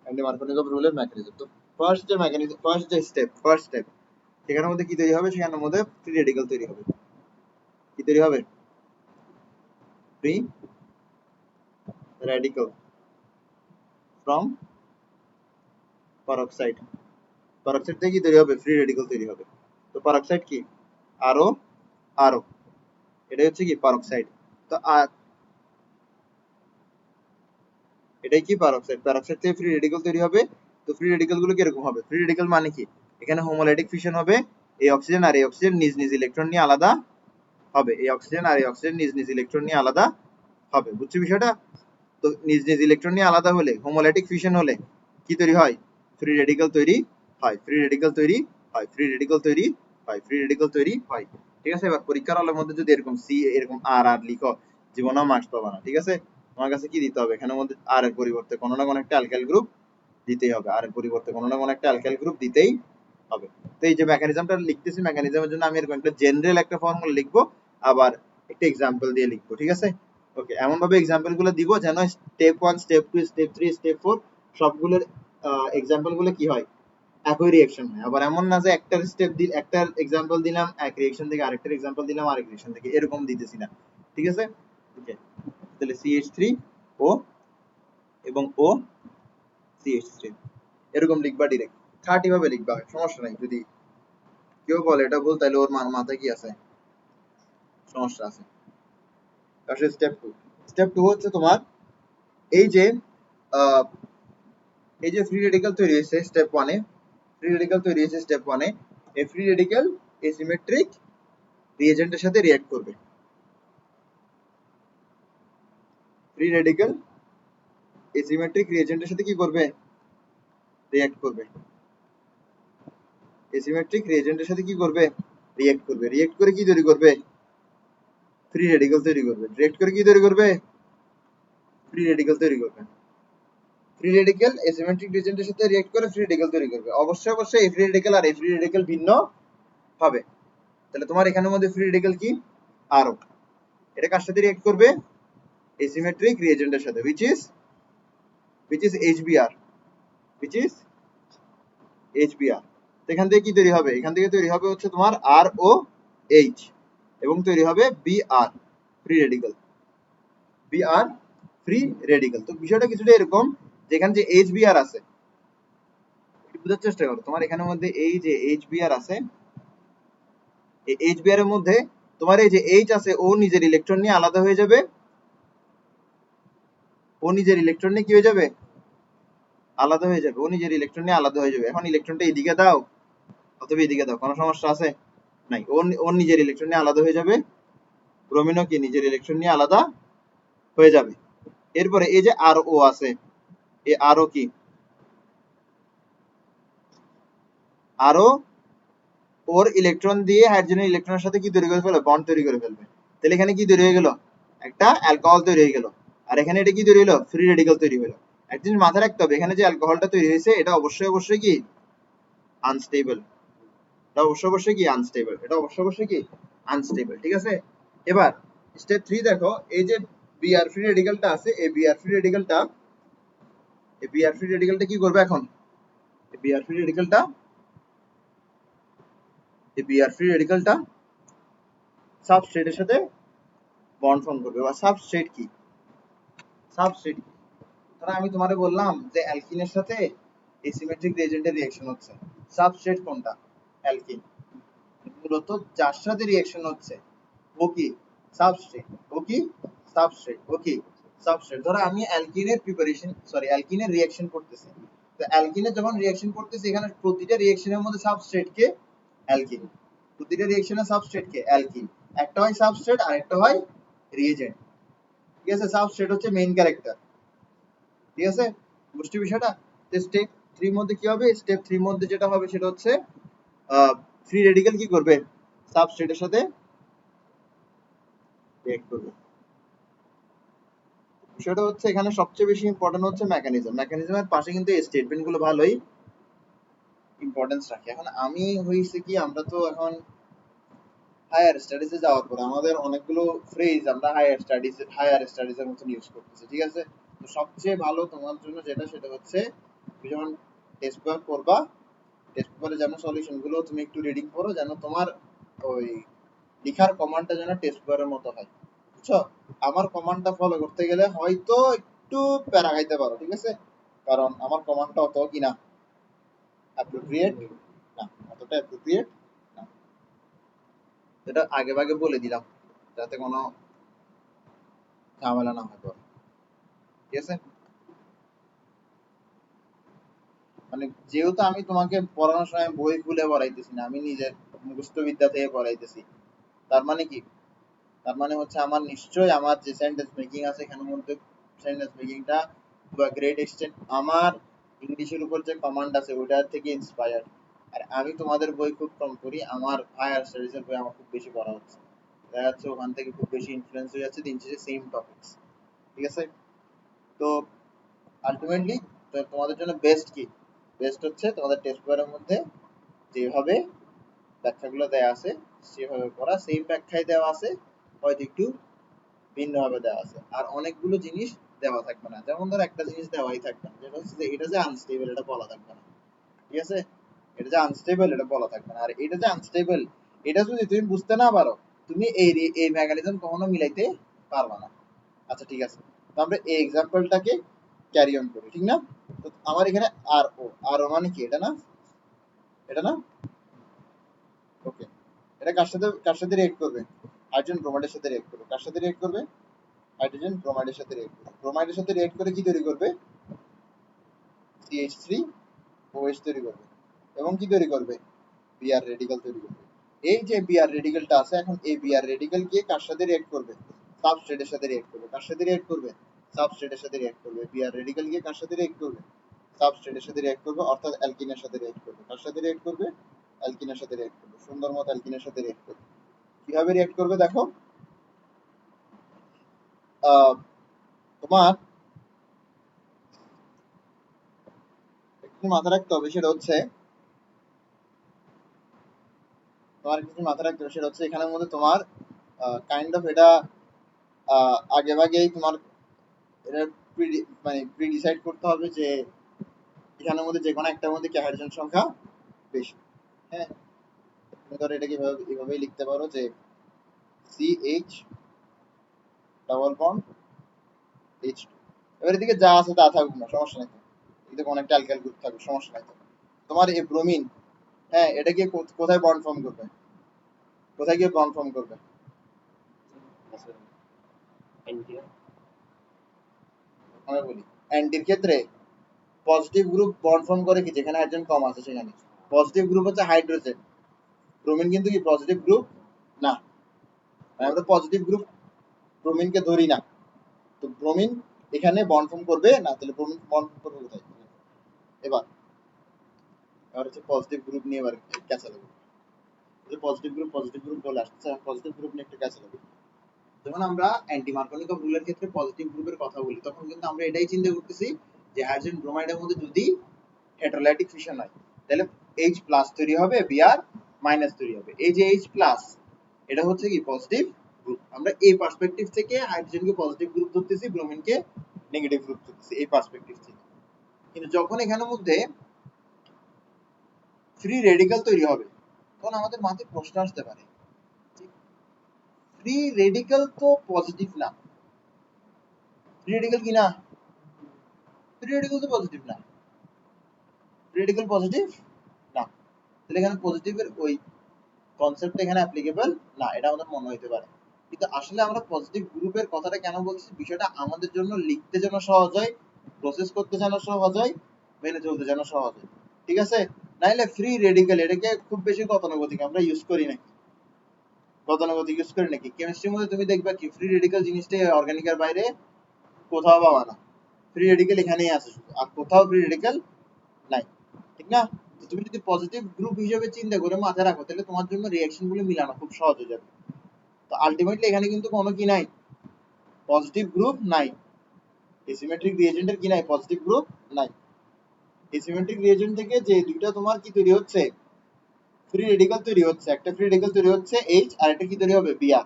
অ্যান্টি মার্কোনিকভ রুলের মেকানিজম, তো ফার্স্ট যে মেকানিজম, ফার্স্ট স্টেপ সেখানের মধ্যে কি তৈরি হবে? সেখানের মধ্যে ফ্রি রেডিক্যাল তৈরি হবে। কি তৈরি হবে? Free radical from peroxide. Peroxide থেকে কি তৈরি হবে? ফ্রি রেডিক্যাল তৈরি হবে। তো পারক্সাইড কি? আরও আরও এটাই হচ্ছে কি পারক্সাইড। তো এটাই কি পারক্সাইড। পারক্সাইড থেকে ফ্রি রেডিক্যাল তৈরি হবে। তো ফ্রি রেডিক্যাল গুলো কিরকম হবে? ফ্রি রেডিক্যাল মানে কি? এখানে হোমোলাইটিক ফিশন হবে, এই অক্সিজেন আর এই অক্সিজেন নিজ নিজ ইলেকট্রন নিয়ে আলাদা হবে, এই অক্সিজেন আর এই অক্সিজেন নিজ নিজ ইলেকট্রন নিয়ে আলাদা হবে। বুঝছো বিষয়টা? তো নিজ নিজ ইলেকট্রন নিয়ে আলাদা হলে, হোমোলাইটিক ফিশন হলে কি তৈরি হয়? ফ্রি রেডিক্যাল তৈরি হয়, ফ্রি রেডিক্যাল তৈরি হয়, ফ্রি রেডিক্যাল তৈরি হয়, ফ্রি রেডিক্যাল তৈরি হয়। ঠিক আছে? এবার পরীক্ষার হলের মধ্যে যদি এরকম সি এরকম আর আর লিখো, জীবনেও মার্কস পাবা না। ঠিক আছে? তোমার কাছে কি দিতে হবে? এখানের মধ্যে আর এর পরিবর্তে কোনো না কোনো একটা অ্যালকাইল গ্রুপ দিতেই হবে, আর এর পরিবর্তে কোনো না কোনো একটা অ্যালকাইল গ্রুপ দিতেই হবে। তো এই যে মেকানিজমটা লিখতেছি, মেকানিজমের জন্য আমি এরকম একটা জেনারেল একটা ফর্মুলা লিখবো, আবার একটা এক্সাম্পল দিয়ে লিখবো। ঠিক আছে? ওকে, এমন ভাবে এক্সাম্পল গুলো দিব যেন স্টেপ 1, স্টেপ 2, স্টেপ 3, স্টেপ 4 সবগুলোর এক্সাম্পল গুলো কি হয়? একই রিঅ্যাকশন হয়। আবার এমন না যে একটা স্টেপ একটা এক্সাম্পল দিলাম এক রিঅ্যাকশন থেকে, আরেকটা এক্সাম্পল দিলাম আরেক রিঅ্যাকশন থেকে, এরকম দিতেছি না। ঠিক আছে? ওকে, তাহলে CH3O এবং O CH3 এরকম লিখবা ডিরেক্ট, খাঁটি ভাবে লিখবা, সমস্যা নাই। যদি কেউ বলে এটা ভুল, তাহলে ওর মাথায় কি আছে? সমস্যা আছে। তারপরে স্টেপ 2 হচ্ছে তোমার এই যে ফ্রি রেডিক্যাল তৈরি হয়েছে স্টেপ 1 এ, ফ্রি রেডিক্যাল তৈরি হয়েছে স্টেপ 1 এ, এই ফ্রি রেডিক্যাল এসিমেট্রিক রিএজেন্টের সাথে রিঅ্যাক্ট করবে। ফ্রি রেডিক্যাল এসিমেট্রিক রিএজেন্টের সাথে কি করবে? রিঅ্যাক্ট করবে। এসিমেট্রিক রিএজেন্টের সাথে কি করবে? রিঅ্যাক্ট করবে। রিঅ্যাক্ট করে কি তৈরি করবে? ফ্রি রেডিক্যাল তৈরি করবে। রিঅ্যাক্ট করে কি তৈরি করবে? ফ্রি রেডিক্যাল তৈরি করবে। ফ্রি রেডিক্যাল অ্যাসিমেট্রিক রিজেন্টের সাথে রিঅ্যাক্ট করে ফ্রি রেডিক্যাল তৈরি করবে। অবশ্যই এই ফ্রি রেডিক্যাল আর এই ফ্রি রেডিক্যাল ভিন্ন হবে। তাহলে তোমার এখানের মধ্যে ফ্রি রেডিক্যাল কি? আরও। এটা কার সাথে রিঅ্যাক্ট করবে? অ্যাসিমেট্রিক রিজেন্টের সাথে, which is HBr, which is HBr। তো এখান থেকে কি তৈরি হবে? এখান থেকে তৈরি হবে হচ্ছে তোমার ROH এবং তৈরি হবে Br free radical, Br free radical. তো বিষয়টা কিছুটা এরকম, যেখানে যে HBr আছে বুঝার চেষ্টা করো। তোমার এখানের মধ্যে এই যে HBr আছে, এই HBr এর মধ্যে তোমার এই যে H আছে, ও নিজের ইলেকট্রন নিয়ে আলাদা হয়ে যাবে, ও নিজের ইলেকট্রন নিয়ে কি হয়ে যাবে? আলাদা হয়ে যাবে, ও নিজের ইলেকট্রন নিয়ে আলাদা হয়ে যাবে। এখন ইলেকট্রনটা এদিকে দাও অথবা এদিকে দাও, কোনো সমস্যা আছে? নাই, ওর নিজের ইলেকট্রন নিয়ে আলাদা হয়ে যাবে, ব্রোমিনও কি নিজের ইলেকট্রন নিয়ে আলাদা হয়ে যাবে। এরপরে এই যে আর ও আছে, এই আরো কি, আরো ওর ইলেকট্রন দিয়ে হাইড্রোজেনের ইলেকট্রনের সাথে কি তৈরি করে ফেলবে, বন্ড তৈরি করে ফেলবে। তাহলে এখানে কি তৈরি হয়ে গেল, একটা অ্যালকোহল তৈরি হয়ে গেল। আর এখানে এটা কি তৈরি হলো, ফ্রি রেডিক্যাল তৈরি হলো। একটা জিনিস মাথায় রাখতে হবে, এখানে যে অ্যালকোহলটা তৈরি হয়েছে এটা অবশ্যই অবশ্যই কি আনস্টেবল, এটা অবশ্যই অবশ্যই কি আনস্টেবল, এটা অবশ্যই অবশ্যই কি আনস্টেবল, ঠিক আছে। এবার স্টেপ 3 দেখো, এই যে বিআর ফ্রি রেডিক্যালটা আছে, এই বিআর ফ্রি রেডিক্যালটা, এই বিআর ফ্রি রেডিক্যালটা কি করবে এখন, এই বিআর ফ্রি রেডিক্যালটা, এই বিআর ফ্রি রেডিক্যালটা সাবস্ট্রেটের সাথে বন্ড ফর্ম করবে। বা সাবস্ট্রেট কি, সাবস্ট্রেট কি, ধরো আমি তোমারে বললাম যে অ্যালকিনের সাথে এসিমেট্রিক রিয়েজেন্টের রিঅ্যাকশন হচ্ছে, সাবস্ট্রেট কোনটা, অ্যালকিন। মূলত যার সাথে রিঅ্যাকশন হচ্ছে ও কি সাবস্ট্রেট, ও কি সাবস্ট্রেট, ও কি সাবস্ট্রেট। ধরো আমি অ্যালকিনের প্রিপারেশন, সরি অ্যালকিনের রিঅ্যাকশন করতেছি, তো অ্যালকিনের যখন রিঅ্যাকশন করতেছি এখানে প্রতিটা রিঅ্যাকশনের মধ্যে সাবস্ট্রেট কে অ্যালকিন, প্রতিটা রিঅ্যাকশনের সাবস্ট্রেট কে অ্যালকিন, একটা হয় সাবস্ট্রেট আর একটা হয় রিএজেন্ট, ঠিক আছে। সাবস্ট্রেট হচ্ছে মেইন ক্যারেক্টার, ঠিক আছে, বুঝতে বিষয়টা। স্টেপ 3 মধ্যে কি হবে, স্টেপ 3 মধ্যে যেটা হবে সেটা হচ্ছে ফ্রি রেডিক্যাল কি করবে, সাবস্ট্রেটের সাথে রিঅ্যাক্ট করবে। বিষয়টা হচ্ছে এখানে সবচেয়ে বেশি ইম্পর্টেন্ট হচ্ছে মেকানিজম, মেকানিজমের পাশে কিন্তু এই স্টেটমেন্ট গুলো ভালোই ইম্পর্টেন্স রাখে। এখন আমি হইছে কি, আমরা তো এখন হায়ার স্টাডিজে যাওয়ার পর আমাদের অনেকগুলো ফ্রেজ আমরা হায়ার স্টাডিজ এর মতন ইউজ করতেছি, ঠিক আছে। তো সবচেয়ে ভালো তোমার জন্য যেটা, সেটা হচ্ছে তুমি যখন টেস্ট পেপার করবা, টেস্ট পেপারে যেন সলিউশন গুলো তুমি একটু রিডিং করো, যেন তোমার ওই লিখার কমান্ডটা যেন টেস্ট পেপারের মতো হয়, বুঝছো। আমার কমান্ডটা ফলো করতে গেলে হয়তো একটু প্যারা খাইতে পারো, ঠিক আছে, কারণ আমার কমান্ডটা অত কিনা অ্যাপ্রোপ্রিয়েট না, অতটা অ্যাপ্রোপ্রিয়েট না। এটা আগে ভাগে বলে দিলাম যাতে কোনো ঝামেলা না হয় পরে, ঠিক আছে। মানে যেহেতু আমি তোমাকে পড়ানোর সময় বই খুলে পড়াইতেছি না, আমি নিজের মুখস্থ বিদ্যা থেকে পড়াইতেছি, তার মানে কি, তার মানে হচ্ছে আমার নিশ্চয়ই আমার যে সেন্টেন্স মেকিং আছে এখানের মধ্যে, সেন্টেন্স মেকিংটা টু আ গ্রেট এক্সটেন্ট আমার ইংলিশের উপর যে কমান্ড আছে ওইটার থেকে ইন্সপায়ার্ড। আর আমি তোমাদের বই খুব কম পড়ি, আমার হায়ার স্টাডিজ এর বই আমার খুব বেশি পড়া হচ্ছে, দেখা যাচ্ছে ওখান থেকে খুব বেশি ইনফ্লুয়েন্স হয়ে যাচ্ছে, দিন শেষে সেম টপিকস, ঠিক আছে। তো আলটিমেটলি তোমাদের জন্য বেস্ট কি, বেস্ট হচ্ছে তোমাদের টেস্ট পেপারের মধ্যে যেভাবে ব্যাখ্যাগুলো দেওয়া আছে সেভাবে পড়া, সেম ব্যাখ্যায় দেওয়া আছে, হয়তো একটু ভিন্নভাবে দেওয়া আছে। আর অনেকগুলো জিনিস দেওয়া থাকবে না, যেমন ধর একটা জিনিস দেওয়াই থাকবে না, যেটা হচ্ছে যে এটা যে আনস্টেবল এটা বলা থাকবে না, ঠিক আছে। এটা যে আনস্টেবল এটা বলা থাকবে না, আর এটা যে আনস্টেবল এটা যদি তুমি বুঝতে না পারো, তুমি এই মেকানিজম কখনো মিলাইতে পারবা না। আচ্ছা ঠিক আছে, তো আমরা এই এক্সাম্পলটাকে ক্যারি অন করি, ঠিক না। তো আমার এখানে আর ও মানে কি, এটা না, এটা না, ওকে। এটা কার সাথে রিয়েক্ট করবে, হাইড্রোজেন ব্রোমাইডের সাথে রিয়েক্ট করবে, কার সাথে রিয়েক্ট করবে, হাইড্রোজেন ব্রোমাইডের সাথে রিয়েক্ট করবে, ব্রোমাইডের সাথে রিয়েক্ট করে কি তৈরি করবে, CH3OH তৈরি করবে, এবং কি তৈরি করবে, বিআর রেডিক্যাল তৈরি করবে। এই যে বিআর রেডিক্যালটা আছে, এখন এই বিআর রেডিক্যাল গিয়ে কার সাথে রিয়েক্ট করবে, সাবস্ট্রেটের সাথে রিয়েক্ট করবে, কার সাথে রিয়েক্ট করবে, সাবস্ট্রেটের সাথে রিয়েক্ট করবে। বিআর রেডিক্যাল গিয়ে কার সাথে রিয়েক্ট করবে, সাবস্ট্রেটের সাথে রিয়েক্ট করবে, অর্থাৎ অ্যালকিনের সাথে রিয়েক্ট করবে। কার সাথে রিয়েক্ট করবে, অ্যালকিনের সাথে রিয়েক্ট করবে, সুন্দর মতো অ্যালকিনের সাথে রিয়েক্ট করবে। কিভাবে রিয়েক্ট করবে দেখো, তোমার একটু মাথায় রাখতে হবে, সেটা হচ্ছে এখানের মধ্যে তোমার কাইন্ড অফ এটা আগে ভাগেই তোমার এটা মানে প্রিডিসাইড করতে হবে যে এখানের মধ্যে যে কোনো একটার মধ্যে কি হাইড্রোজেন সংখ্যা বেশি। হ্যাঁ, তুমি ধরো এটাকে এভাবেই লিখতে পারো যে CH ডাবল বন্ড H2। এবার এদিকে যা আছে তা থাকুক না, সমস্যা নাই, এদিকে কোনো একটা অ্যালকাইল গ্রুপ থাকুক, সমস্যা নাই। তোমার এই ব্রোমিন, হ্যাঁ, এটা গিয়ে কোথায় বন্ড ফর্ম করবে, কোথায় গিয়ে বন্ড ফর্ম করবে, আমি বলি অ্যান্টির ক্ষেত্রে পজিটিভ গ্রুপ বন্ড ফর্ম করে কি, যেখানে হাইড্রোজেন কম আছে সেখানে। পজিটিভ গ্রুপ হচ্ছে হাইড্রোজেন, ব্রোমিন কিন্তু কি পজিটিভ গ্রুপ না, আমরা পজিটিভ গ্রুপ ব্রোমিনকে ধরি না। তো ব্রোমিন এখানে বন্ড ফর্ম করবে না, তাহলে ব্রোমিন বন্ড ফর্ম করবে কোথায়? এবার এবার হচ্ছে পজিটিভ গ্রুপ নিয়ে এবার ক্যাচা লাগবে। পজিটিভ গ্রুপ বলে আসছে, পজিটিভ গ্রুপ নিয়ে একটা ক্যাচা লাগবে। যখন আমরা অ্যান্টি মার্কনিকভ রুলের ক্ষেত্রে পজিটিভ গ্রুপের কথা বলি, তখন কিন্তু আমরা এটাই চিন্তা করতেছি যে হাইড্রোজেন ব্রোমাইডের মধ্যে যদি হেটারোলাইটিক ফিশন হয়, তাহলে H প্লাস তৈরি হবে, Br মাইনাস তৈরি হবে। এই যে H প্লাস, এটা হচ্ছে কি পজিটিভ গ্রুপ। আমরা এই পার্সপেক্টিভ থেকে হাইড্রোজেনকে পজিটিভ গ্রুপ ধরতেছি, ব্রোমিনকে নেগেটিভ গ্রুপ ধরতেছি এই পার্সপেক্টিভ থেকে। কিন্তু যখন এখানের মধ্যে ফ্রি রেডিক্যাল তৈরি হবে, তখন আমাদের মাথায় প্রশ্ন আসতে পারে, ফ্রি রেডিক্যাল তো পজিটিভ না, ফ্রি রেডিক্যাল কি না? ফ্রি রেডিক্যাল তো পজিটিভ না, ফ্রি রেডিক্যাল পজিটিভ না, তাহলে এখানে পজিটিভের ওই কনসেপ্ট এখানে অ্যাপ্লিকেবল না, এটা আমাদের মনে হইতে পারে। কিন্তু আসলে আমরা পজিটিভ গ্রুপের কথাটা কেন বলছি, বিষয়টা আমাদের জন্য লিখতে যেন সহজ হয়, প্রসেস করতে যেন সহজ হয়, মেনে চলতে যেন সহজ হয়, ঠিক আছে? নাইলে ফ্রি রেডিক্যাল এটাকে খুব বেশি গতানুগতিক আমরা ইউজ করি নাকি, গতানুগতিক ইউজ করি নাকি? কেমিস্ট্রির মধ্যে তুমি দেখবা কি ফ্রি রেডিক্যাল জিনিসটা অর্গানিকের বাইরে কোথাও পাবা না, ফ্রি রেডিক্যাল এখানেই আছে শুধু, আর কোথাও ফ্রি রেডিক্যাল নাই, ঠিক না? তো তুমি যদি পজিটিভ গ্রুপ হিসেবে চিন্তা করে মাথায় রাখো, তাহলে তোমার জন্য রিঅ্যাকশন গুলো মিলানো খুব সহজ হয়ে যাবে। তো আলটিমেটলি এখানে কিন্তু কোনো কি নাই, পজিটিভ গ্রুপ নাই, এসিমেট্রিক রিএজেন্টের কি নাই, পজিটিভ গ্রুপ নাই। এসিমেট্রিক রিএজেন্ট থেকে যে দুইটা তোমার কি তৈরি হচ্ছে, ফ্রি রেডিক্যাল তৈরি হচ্ছে, একটা ফ্রি রেডিক্যাল তৈরি হচ্ছে H, আর একটা কি তৈরি হবে, Br।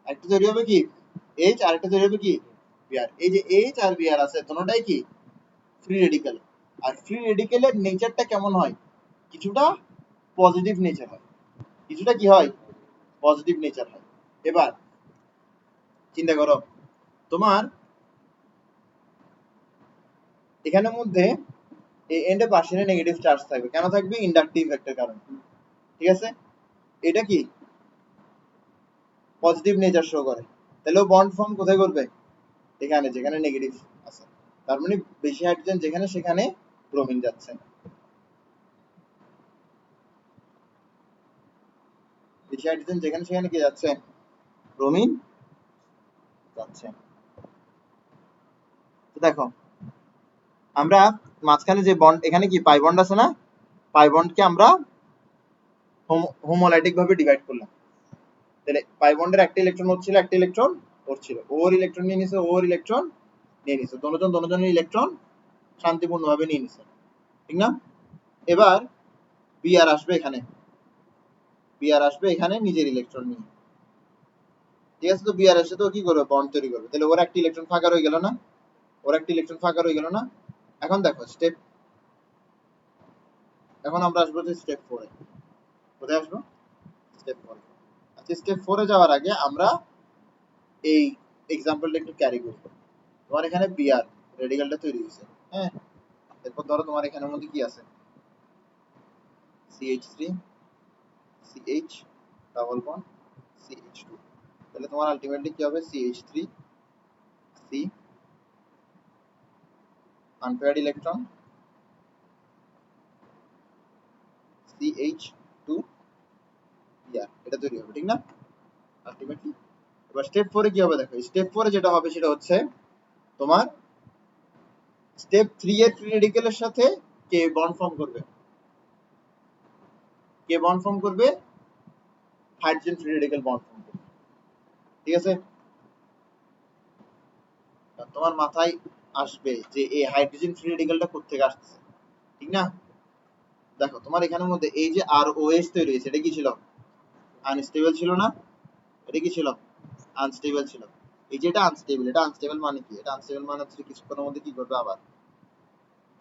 একটা তৈরি হবে কি H, আর একটা তৈরি হবে কি Br। এই যে H আর Br আছে, দুটোটাই কি ফ্রি রেডিক্যাল। আর ফ্রি রেডিক্যালের নেচারটা কেমন হয়, কিছুটা পজিটিভ নেচার হয়, কিছুটা কি হয়, পজিটিভ নেচার হয়। এবার চিন্তা করো, তোমার এখানের মধ্যে এই এন্ডে পার্শিয়ালি নেগেটিভ চার্জ থাকবে, কেন থাকবে, ইন্ডাকটিভ একটা কারণ, ঠিক আছে? এটা কি পজিটিভ নেচার শো করে, তাহলে ও বন্ড ফর্ম কোথায় করবে, এখানে যেখানে নেগেটিভ আছে। তার মানে বেশি হাইড্রোজেন যেখানে, সেখানে ব্রোমিন যাচ্ছে, বেশি হাইড্রোজেন যেখানে সেখানে কি যাচ্ছে, ব্রোমিন যাচ্ছে। তো দেখো আমরা মাঝখানে যে বন্ড, এখানে কি পাই বন্ড আছে না, পাই বন্ডকে আমরা হোমোলাইটিক ভাবে ডিভাইড করলাম, তাহলে পাই বন্ডের একটা ইলেকট্রন হচ্ছিল, একটা ইলেকট্রন ওর ছিল, ওর ইলেকট্রন নিয়ে নিছে, ওর ইলেকট্রন নিয়ে নিছে, দোনোজনের ইলেকট্রন শান্তিপূর্ণভাবে নিয়ে নিছে, ঠিক না? এবার বিআর আসবে এখানে, বিআর আসবে এখানে নিজের ইলেকট্রন নিয়ে, ঠিক আছে? তো বিআর এর সাথে ও কি করবে, বন্ড তৈরি করবে, তাহলে ওর একটা ইলেকট্রন ফাঁকা রয়ে গেল না, ওর একটা ইলেকট্রন ফাঁকা রয়ে গেল না। এখন দেখো স্টেপ, এখন আমরা আসবো যে স্টেপ 4 এ, কোথায় আসবো, স্টেপ 4 এ। আচ্ছা স্টেপ 4 এ যাওয়ার আগে আমরা এই এক্সাম্পলটা একটু ক্যারি করি। তোমার এখানে বিআর রেডিক্যালটা তৈরি হয়েছে, হ্যাঁ? এরপর ধরো তোমার এখানের মধ্যে কি আছে, CH3 CH double bond CH2, তাহলে তোমার আলটিমেটলি কি হবে, CH3 C unpaired electron CH2 Br, এটা তৈরি হবে, ঠিক না আলটিমেটলি? এবার স্টেপ 4 এ কি হবে দেখো, স্টেপ 4 এ যেটা হবে সেটা হচ্ছে তোমার স্টেপ 3 এর ফ্রি রেডিক্যালের সাথে কে বন্ড ফর্ম করবে, কে বন্ড ফর্ম করবে, hydrogen free radical bond form করবে, ঠিক আছে? তোমার মাথায় আসবে যে এই হাইড্রোজেন ফ্রি রেডিক্যালটা কোত্থেকে আসছে, ঠিক না? দেখো তোমার এখানের মধ্যে এই যে ROH তৈরি হয়েছে, এটা কি ছিল, আনস্টেবল ছিল না, এটা কি ছিল, আনস্টেবল ছিল। এই যে এটা আনস্টেবল, এটা আনস্টেবল মানে কি, এটা আনস্টেবল মানে হচ্ছে কিছুক্ষণের মধ্যে কি করবে, আবার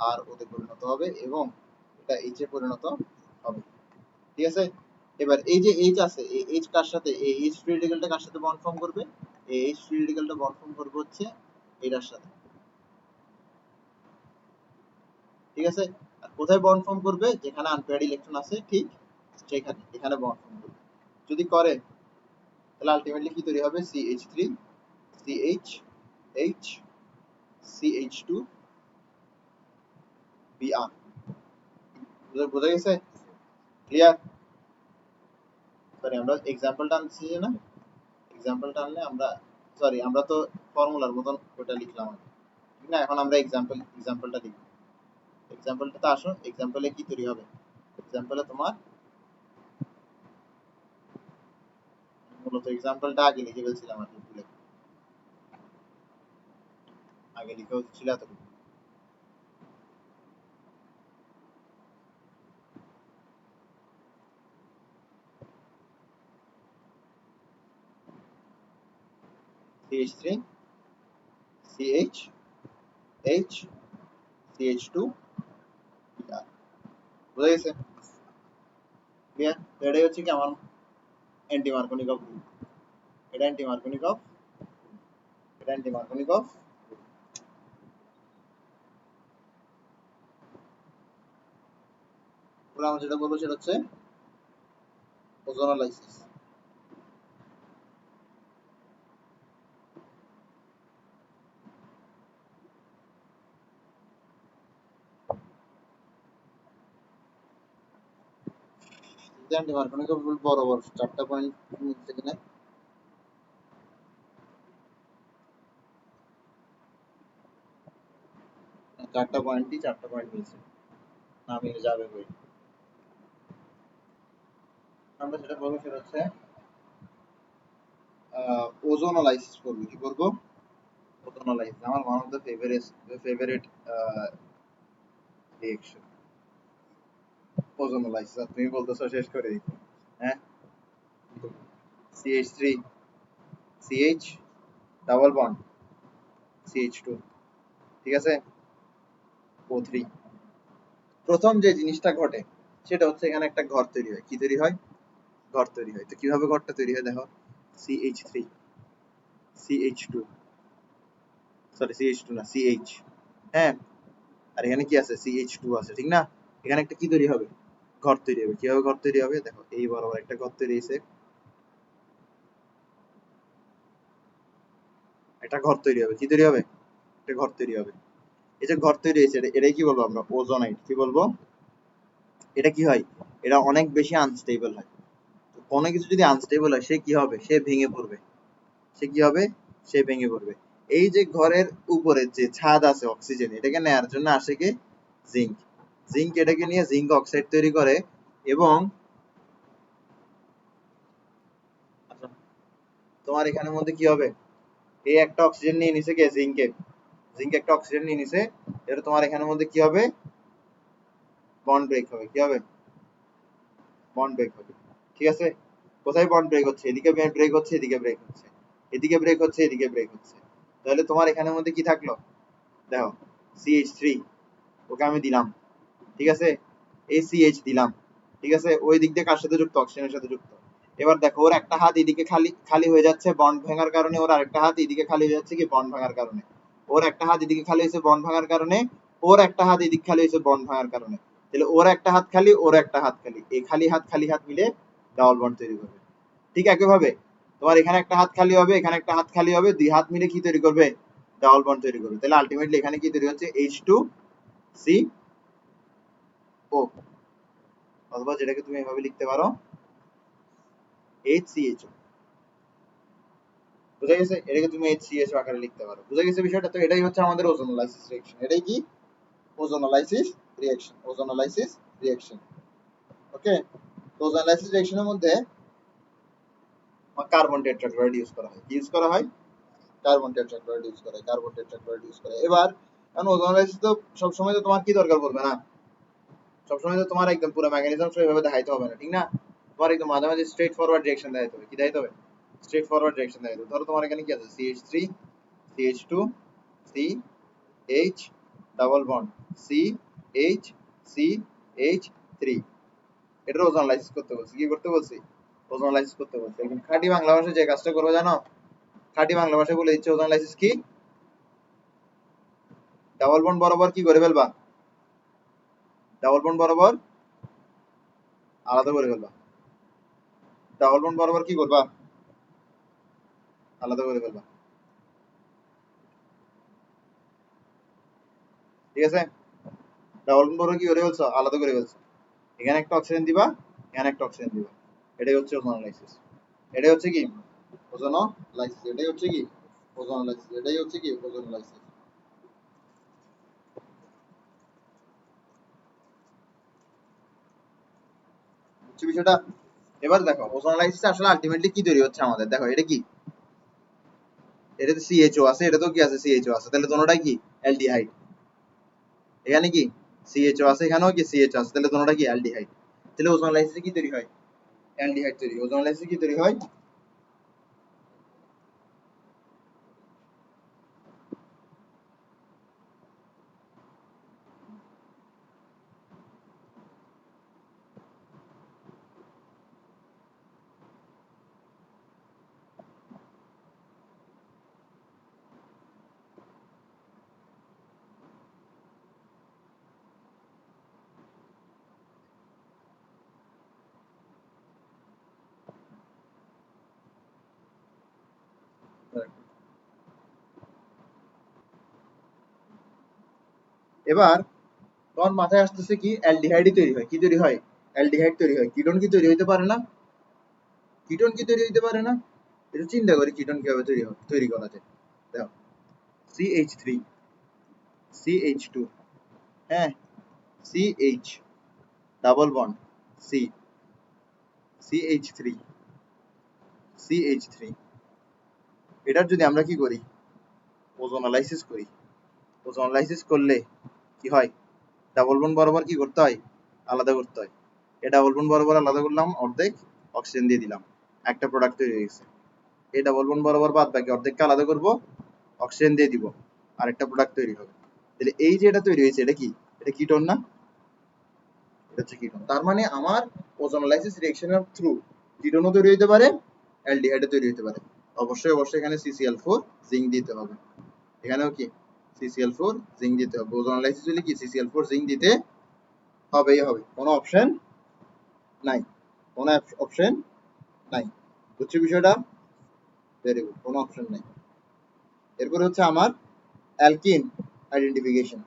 আর ওতে পরিণত হবে এবং এটা H এ পরিণত হবে, ঠিক আছে? এবার এই যে H আছে, এই H কার সাথে, এই H ফ্রি রেডিক্যালটা কার সাথে বন্ড ফর্ম করবে, এই H ফ্রি রেডিক্যালটা বন্ড ফর্ম করবে হচ্ছে এটার সাথে, ঠিক আছে? আর কোথায় বন্ড ফর্ম করবে, যেখানে আনপেয়ার্ড ইলেকট্রন আছে ঠিক সেখানে, এখানে বন্ড ফর্ম করবে। যদি করে তাহলে আলটিমেটলি কি তৈরি হবে, CH3 CH H CH2 Br। বোঝা গেছে, ক্লিয়ার? সরি আমরা এক্সাম্পল টানছি না, এক্সাম্পল টানলে আমরা সরি আমরা তো ফর্মুলার মতন ওটা লিখলাম আগে, ঠিক না? এখন আমরা এক্সাম্পলটা লিখব। এক্সাম্পলটাতে আসো, এক্সাম্পলে কি তৈরি হবে? এক্সাম্পলে তোমার মূলত এক্সাম্পলটা আগে লিখে ফেলছিলাম আর কি, ভুলে আগে লিখে হচ্ছিল এতটুকু। CH3 CH H CH2 আর বুঝা গেছে? ক্লিয়ার? এটাই হচ্ছে কি আমার অ্যান্টি মার্কোনিকভ রুল। এটা অ্যান্টি মার্কোনিকভ, এটা অ্যান্টি মার্কোনিকভ। আমরা যেটা বলবো সেটা হচ্ছে ওজোনোলাইসিস। অ্যান্টি মার্কোনিকভ রুল বরাবর 4টা পয়েন্ট মিলছে কিনা? 4টা পয়েন্টই 4টা পয়েন্ট মিলছে, না মিলে যাবে বই। আমরা যেটা বলবো সেটা হচ্ছে ওজোনোলাইসিস করবো। কি করবো? ওজোনোলাইসিস। আমার one of the favourite reaction ozonolysis. আর তুমি বলতেছো শেষ করে দিতে, হ্যাঁ? CH3 CH double bond CH2, ঠিক আছে, O3। প্রথম যে জিনিসটা ঘটে সেটা হচ্ছে এখানে একটা ঘর তৈরি হয়। কি তৈরি হয়? ঘর তৈরি হয়। তো কিভাবে ঘরটা তৈরি হয় দেখো, CH3 CH2, সরি CH2 না CH, হ্যাঁ, আর এখানে কি আছে? CH2 আছে, ঠিক না? এখানে একটা কি তৈরি হবে? ঘর তৈরি হবে। কিভাবে ঘর তৈরি হবে দেখো, এই বরাবর একটা ঘর তৈরি হয়েছে, একটা ঘর তৈরি হবে। কি তৈরি হবে? একটা ঘর তৈরি হবে। এই যে ঘর তৈরি হয়েছে, এটাই কি বলবো আমরা? ওজোনাইট। কি বলবো? এটা কি হয়? এটা অনেক বেশি আনস্টেবল হয়। তো কোনো কিছু যদি আনস্টেবল হয় সে কি হবে? সে ভেঙে পড়বে। সে কি হবে? সে ভেঙে পড়বে। এই যে ঘরের উপরে যে ছাদ আছে অক্সিজেন, এটাকে নেয়ার জন্য আসে কি? জিঙ্ক। জিঙ্ক এটাকে নিয়ে জিঙ্ক অক্সাইড তৈরি করে এবং আচ্ছা, তোমার এখানের মধ্যে কি হবে? এই একটা অক্সিজেন নিয়ে নিছে কে? জিঙ্কে। জিঙ্ক একটা অক্সিজেন নিয়ে নিছে, এটা তোমার এখানের মধ্যে কি হবে? বন্ড ব্রেক হবে। কি হবে? বন্ড ব্রেক হবে, ঠিক আছে? কোথায় বন্ড ব্রেক হচ্ছে? এদিকে ব্রেক হচ্ছে, এদিকে ব্রেক হচ্ছে, এদিকে ব্রেক হচ্ছে, এদিকে ব্রেক হচ্ছে। তাহলে তোমার এখানের মধ্যে কি থাকলো দেখো? CH3, ওকে আমি দিলাম, ঠিক আছে, ACH দিলাম, ঠিক আছে, ওই দিক দিয়ে কার সাথে যুক্ত? অক্সিজেনের সাথে যুক্ত। এবার দেখো ওর একটা হাত এদিকে খালি খালি হয়ে যাচ্ছে বন্ড ভাঙার কারণে, ওর আরেকটা হাত এদিকে খালি হয়ে যাচ্ছে কি? বন্ড ভাঙার কারণে। ওর একটা হাত এদিকে খালি হয়েছে বন্ড ভাঙার কারণে, ওর একটা হাত এদিকে খালি হয়েছে বন্ড ভাঙার কারণে। তাহলে ওর একটা হাত খালি, ওর একটা হাত খালি, এই খালি হাত মিলে ডাবল বন্ড তৈরি করবে। ঠিক একইভাবে তোমার এখানে একটা হাত খালি হবে, এখানে একটা হাত খালি হবে, দুই হাত মিলে কি তৈরি করবে? ডাবল বন্ড তৈরি করবে। তাহলে আলটিমেটলি এখানে কি তৈরি হচ্ছে? H2CO, অথবা যেটাকে তুমি এভাবে লিখতে পারো HCHO। বুঝা গেছে? এটাকে তুমি HCHO আকারে লিখতে পারো। বুঝা গেছে বিষয়টা? তো এটাই হচ্ছে আমাদের ওজোনোলাইসিস রিঅ্যাকশন। এটাই কি? Ozonolysis reaction. ওজোনোলাইসিস রিঅ্যাকশন, ওকে? তো ওজোনোলাইসিস রিঅ্যাকশনের মধ্যে কার্বন টেট্রাক্লোরাইড ইউজ করা হয়। কি ইউজ করা হয়? কার্বন টেট্রাক্লোরাইড ইউজ করা হয়। কার্বন টেট্রাক্লোরাইড ইউজ করা হয়। এবার কারণ ওজোনোলাইসিস তো সবসময় তো তোমার কি দরকার পড়বে না, সবসময় তো তোমার একদম পুরো মেকানিজম সেভাবে দেখাইতে হবে না, ঠিক না? তোমার একদম মাঝে মাঝে স্ট্রেট ফরওয়ার্ড ডিরেকশন দেখাইতে হবে। কি দেখাইতে হবে? স্ট্রেট ফরওয়ার্ড ডিরেকশন দেখাইতে হবে। ধরো তোমার এখানে কি আছে? CH3 CH2 CH double bond CH CH3, এটার ওজোনোলাইসিস করতে বলছি। কি করতে বলছি? ওজোনোলাইসিস করতে বলছি। একদম খাঁটি বাংলা ভাষায় যে কাজটা করবে জানো? খাঁটি বাংলা ভাষায় বলে দিচ্ছে ওজোনোলাইসিস কি? ডাবল বন্ড বরাবর কি করে ফেলবা? ডাবল বন্ড বরাবর আলাদা করে ফেলবা। ডাবল বন্ড বরাবর কি করবা? আলাদা করে ফেলবা, ঠিক আছে? ডাবল বন্ড বরাবর কি করে ফেলছো? আলাদা করে ফেলছো। এখানে একটা অক্সিজেন দিবা, এখানে একটা অক্সিজেন দিবা। এটাই হচ্ছে ওজোনোলাইসিস। এটাই হচ্ছে কি? ওজোনোলাইসিস। এটাই হচ্ছে কি? ওজোনোলাইসিস, এটাই হচ্ছে কি ওজোনোলাইসিস। বুঝছো বিষয়টা? এবার দেখো ওজোনোলাইসিস আসলে আলটিমেটলি কি তৈরি হচ্ছে আমাদের, দেখো এটা কি, এটা তো সিএইচও আছে, এটা তো কি আছে সিএইচও আছে, তাহলে দোনোটাই কি অ্যালডিহাইড। এখানে কি সিএইচও আছে, এখানেও কি সিএইচও আছে, তাহলে দোনোটা কি অ্যালডিহাইড। তাহলে ওজোনোলাইসিসে কি তৈরি হয়, অ্যালডিহাইড তৈরি। ওজোনোলাইসিসে কি তৈরি হয়, এবার তোমার মাথায় আসতেছে কি অ্যালডিহাইডই তৈরি হয়, কি তৈরি হয়, অ্যালডিহাইড তৈরি হয়। কিটোন কি তৈরি হইতে পারে না, কিটোন কি তৈরি হইতে পারে না, এটা চিন্তা করি কিটোন কিভাবে তৈরি করা যায়। দেখো CH3 CH2, হ্যাঁ, CH double bond C, CH3 CH3, এটার যদি আমরা কি করি ওজোনালাইসিস করি, ওজোনালাইসিস করলে কি হয়, ডাবল বন্ড বরাবর কি করতে হয়, আলাদা করতে হয়। এই ডাবল বন্ড বরাবর আলাদা করলাম, অর্ধেক অক্সিজেন দিয়ে দিলাম, একটা প্রোডাক্ট তৈরি হয়ে গেছে। এই ডাবল বন্ড বরাবর বাদ বাকি অর্ধেককে আলাদা করব, অক্সিজেন দিয়ে দিব, আরেকটা প্রোডাক্ট তৈরি হবে। তাহলে এই যে এটা তৈরি হয়েছে এটা কি, এটা কিটোন না, এটা হচ্ছে কিটোন। তার মানে আমার ওজোনালাইসিস রিঅ্যাকশনের থ্রু কিটোনও তৈরি হতে পারে, অ্যালডিহাইডও তৈরি হতে পারে। অবশ্যই অবশ্যই এখানে CCl4 জিঙ্ক দিতে হবে, এখানেও কি CCl4 জিঙ্ক দিতে হবে। ওজোনালাইসিস হলে কি CCl4 জিঙ্ক দিতে হবেই হবে, কোনো অপশন নাই, কোনো অপশন নাই। বুঝছো বিষয়টা? ভেরি গুড, কোনো অপশন নাই। এরপরে হচ্ছে আমার অ্যালকিন আইডেন্টিফিকেশন,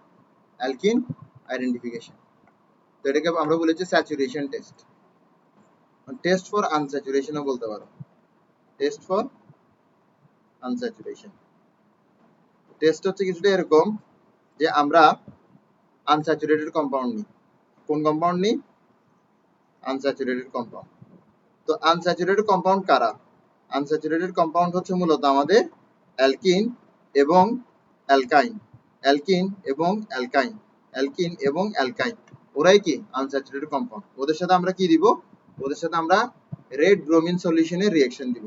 অ্যালকিন আইডেন্টিফিকেশন। তো এটাকে আমরা বলেছি স্যাচুরেশন টেস্ট, টেস্ট ফর আনস্যাচুরেশনও বলতে পারো, টেস্ট ফর আনস্যাচুরেশন। টেস্ট হচ্ছে কিছুটা এরকম যে আমরা আনস্যাচুরেটেড কম্পাউন্ড নিই, কোন কম্পাউন্ড নিই, আনস্যাচুরেটেড কম্পাউন্ড। তো আনস্যাচুরেটেড কম্পাউন্ড কারা, আনস্যাচুরেটেড কম্পাউন্ড হচ্ছে মূলত আমাদের অ্যালকিন এবং অ্যালকাইন, অ্যালকিন এবং অ্যালকাইন, অ্যালকিন এবং অ্যালকাইন, ওরাই কি আনস্যাচুরেটেড কম্পাউন্ড। ওদের সাথে আমরা কি দিব, ওদের সাথে আমরা রেড ব্রোমিন সলিউশনের রিঅ্যাকশন দিব,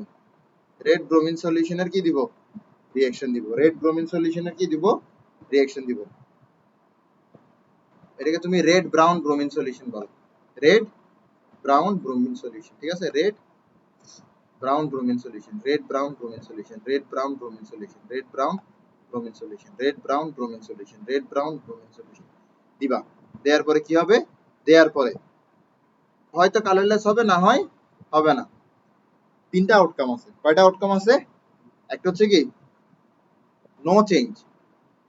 রেড ব্রোমিন সলিউশনের কি দিব, রিঅ্যাকশন দিব, রেড ব্রোমিন সলিউশনের কি দিব, রিঅ্যাকশন দিব। এটাকে তুমি রেড ব্রাউন ব্রোমিন সলিউশন বলো, রেড ব্রাউন ব্রোমিন সলিউশন, ঠিক আছে, red brown bromine solution, red brown bromine solution, red brown bromine solution, red brown bromine solution, red brown bromine solution, red brown bromine solution দিবা। দেওয়ার পরে কি হবে, দেওয়ার পরে হয়তো কালারলেস হবে, না হয় হবে না। তিনটা আউটকাম আছে, কয়টা আউটকাম আছে, একটা হচ্ছে কি নো চেঞ্জ,